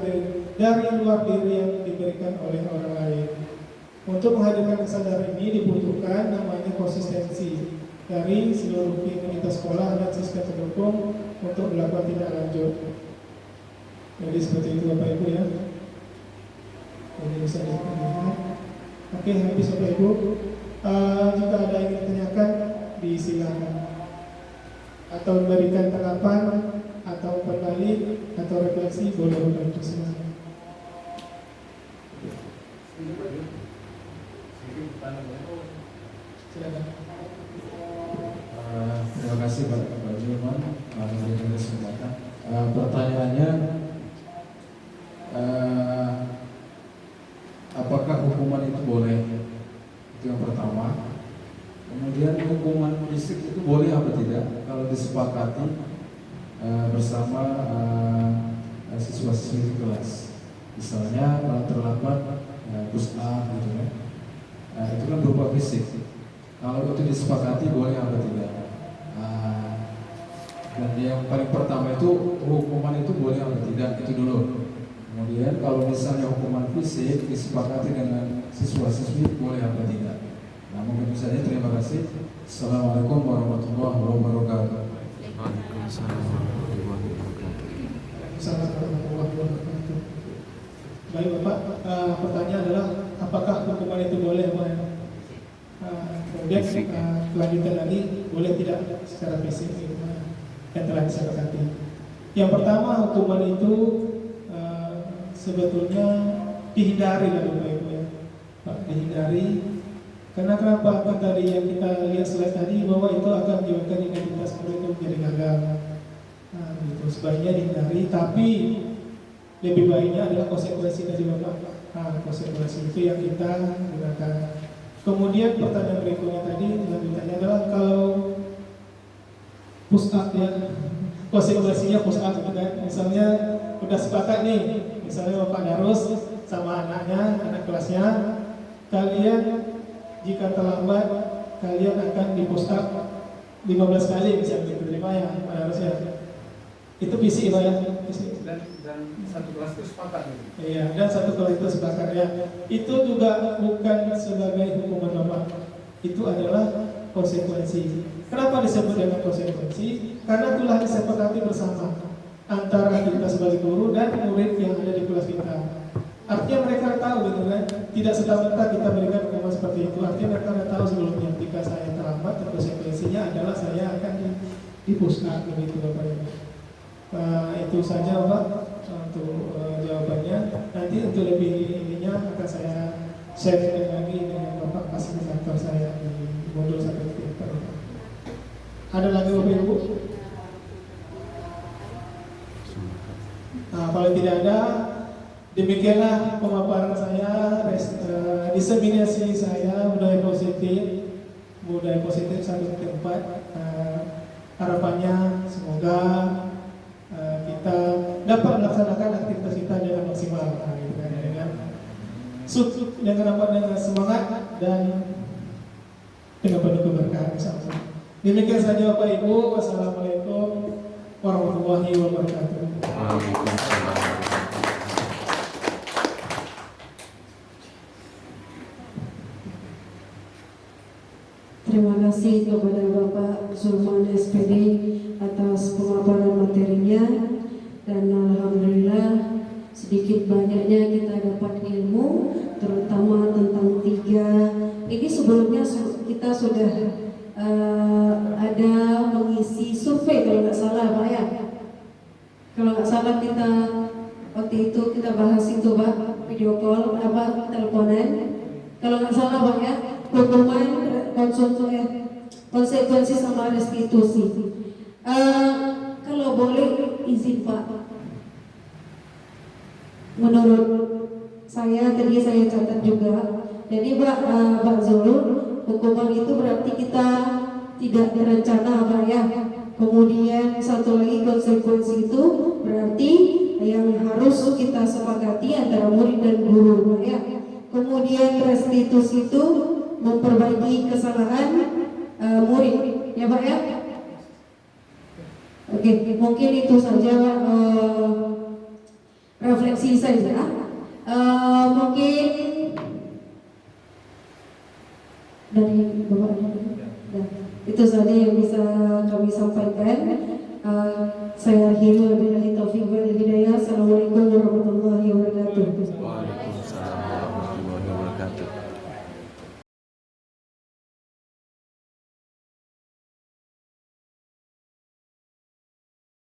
S6: dari luar diri yang diberikan oleh orang lain. Untuk menghadirkan kesadaran ini dibutuhkan namanya konsistensi dari seluruh komunitas sekolah dan sistem pendukung untuk melakukan tindak lanjut. Jadi seperti itu Bapak Ibu ya. Ini bisa dilihat. Oke, habis Bapak Ibu. Jika ada yang ditanyakan, disilakan. Atau memberikan tanggapan atau berbalik atau refleksi boleh Bapak Ibu silakan. Silakan.
S5: Terima kasih Pak Julman dari kesempatan. Pertanyaannya, apakah hukuman itu boleh? Itu yang pertama. Kemudian hukuman fisik itu boleh apa tidak? Kalau disepakati bersama siswa-siswi kelas, misalnya kalau terlambat push up gitu kan, itu kan berupa fisik. Kalau itu disepakati boleh apa tidak? Dan yang paling pertama itu hukuman itu boleh atau tidak, itu dulu. Kemudian kalau misalnya hukuman fisik disepakati dengan siswa-siswi boleh atau tidak. Nah mungkin saja, terima kasih. Assalamualaikum warahmatullahi wabarakatuh.
S3: Waalaikumsalam warahmatullahi wabarakatuh.
S6: Assalamualaikum warahmatullahi wabarakatuh. Baik Bapak, pertanyaan adalah apakah hukuman itu boleh Pak? Kemudian kelanjutan lagi boleh tidak secara fisik gitu, yang telah disepakati. Yang pertama, hukuman itu sebetulnya dihindari lah Bapak Ibu ya, Pak, dihindari. Karena kenapa? Kan tadi yang kita lihat slide tadi bahwa itu akan menyebabkan identitas murid itu menjadi gagal. Nah, gitu. Sebaiknya dihindari, tapi lebih baiknya adalah konsekuensi dari Bapak. Nah, konsekuensi itu yang kita gunakan. Kemudian pertanyaan berikutnya tadi lanjutannya adalah kalau push up ya, konsekuensinya push up gitu kan. Misalnya udah sepakat nih, misalnya Bapak Darus sama anaknya, anak kelasnya, kalian jika terlambat kalian akan di push up 15 kali misalnya, diterima ya Pak Darus ya. Itu fisik Pak ya, fisik.
S5: Dan satu kelas itu sepakat gitu.
S6: Iya, dan satu kelas itu sepakat ya. Itu juga bukan sebagai hukuman Bapak. Itu adalah konsekuensi. Kenapa disebut dengan konsekuensi? Karena telah disepakati bersama antara kita sebagai guru dan murid yang ada di kelas kita. Artinya mereka tahu gitu kan, tidak serta-merta kita berikan hukuman seperti itu. Artinya mereka tahu sebelumnya jika saya terlambat, konsekuensinya adalah saya akan di push up begitu Bapak Ibu. Itu saja Bapak untuk jawabannya. Nanti untuk lebih ininya akan saya share lagi dengan Bapak fasilitator saya di modul 1. Ada lagi Bapak Ibu? Nah, kalau tidak ada, demikianlah pemaparan saya, diseminasi saya budaya positif 1.4. Harapannya semoga kita dapat melaksanakan aktivitas kita dengan maksimal, dengan yang dapat dengan semangat dan dengan penuh keberkahan insyaallah. Demikian saja Bapak Ibu. Wassalamualaikum warahmatullahi wabarakatuh.
S3: Waalaikumsalam.
S1: Terima kasih kepada Bapak Zulfan SPD atas pemaparan materinya, dan alhamdulillah sedikit banyaknya kita dapat ilmu, terutama tentang 3. Ini sebelumnya kita sudah ada mengisi survei kalau nggak salah Pak ya. Kalau nggak salah kita waktu itu kita bahas itu Pak, video call teleponan. Kalau nggak salah Pak ya, hukuman konsekuensi sama restitusi. Kalau boleh izin Pak, menurut saya tadi saya catat juga. Jadi Pak Zulul, hukuman itu berarti kita tidak berencana Pak ya. Kemudian satu lagi konsekuensi itu berarti yang harus kita sepakati antara murid dan guru Pak ya. Kemudian restitusi itu memperbaiki kesalahan murid ya Pak ya. Oke, mungkin itu saja refleksi saja. Mungkin dari Bapak itu saja yang bisa kami sampaikan. Saya akhiri wabillahi taufiq wal hidayah. Assalamualaikum warahmatullahi wabarakatuh.
S3: Waalaikumsalam.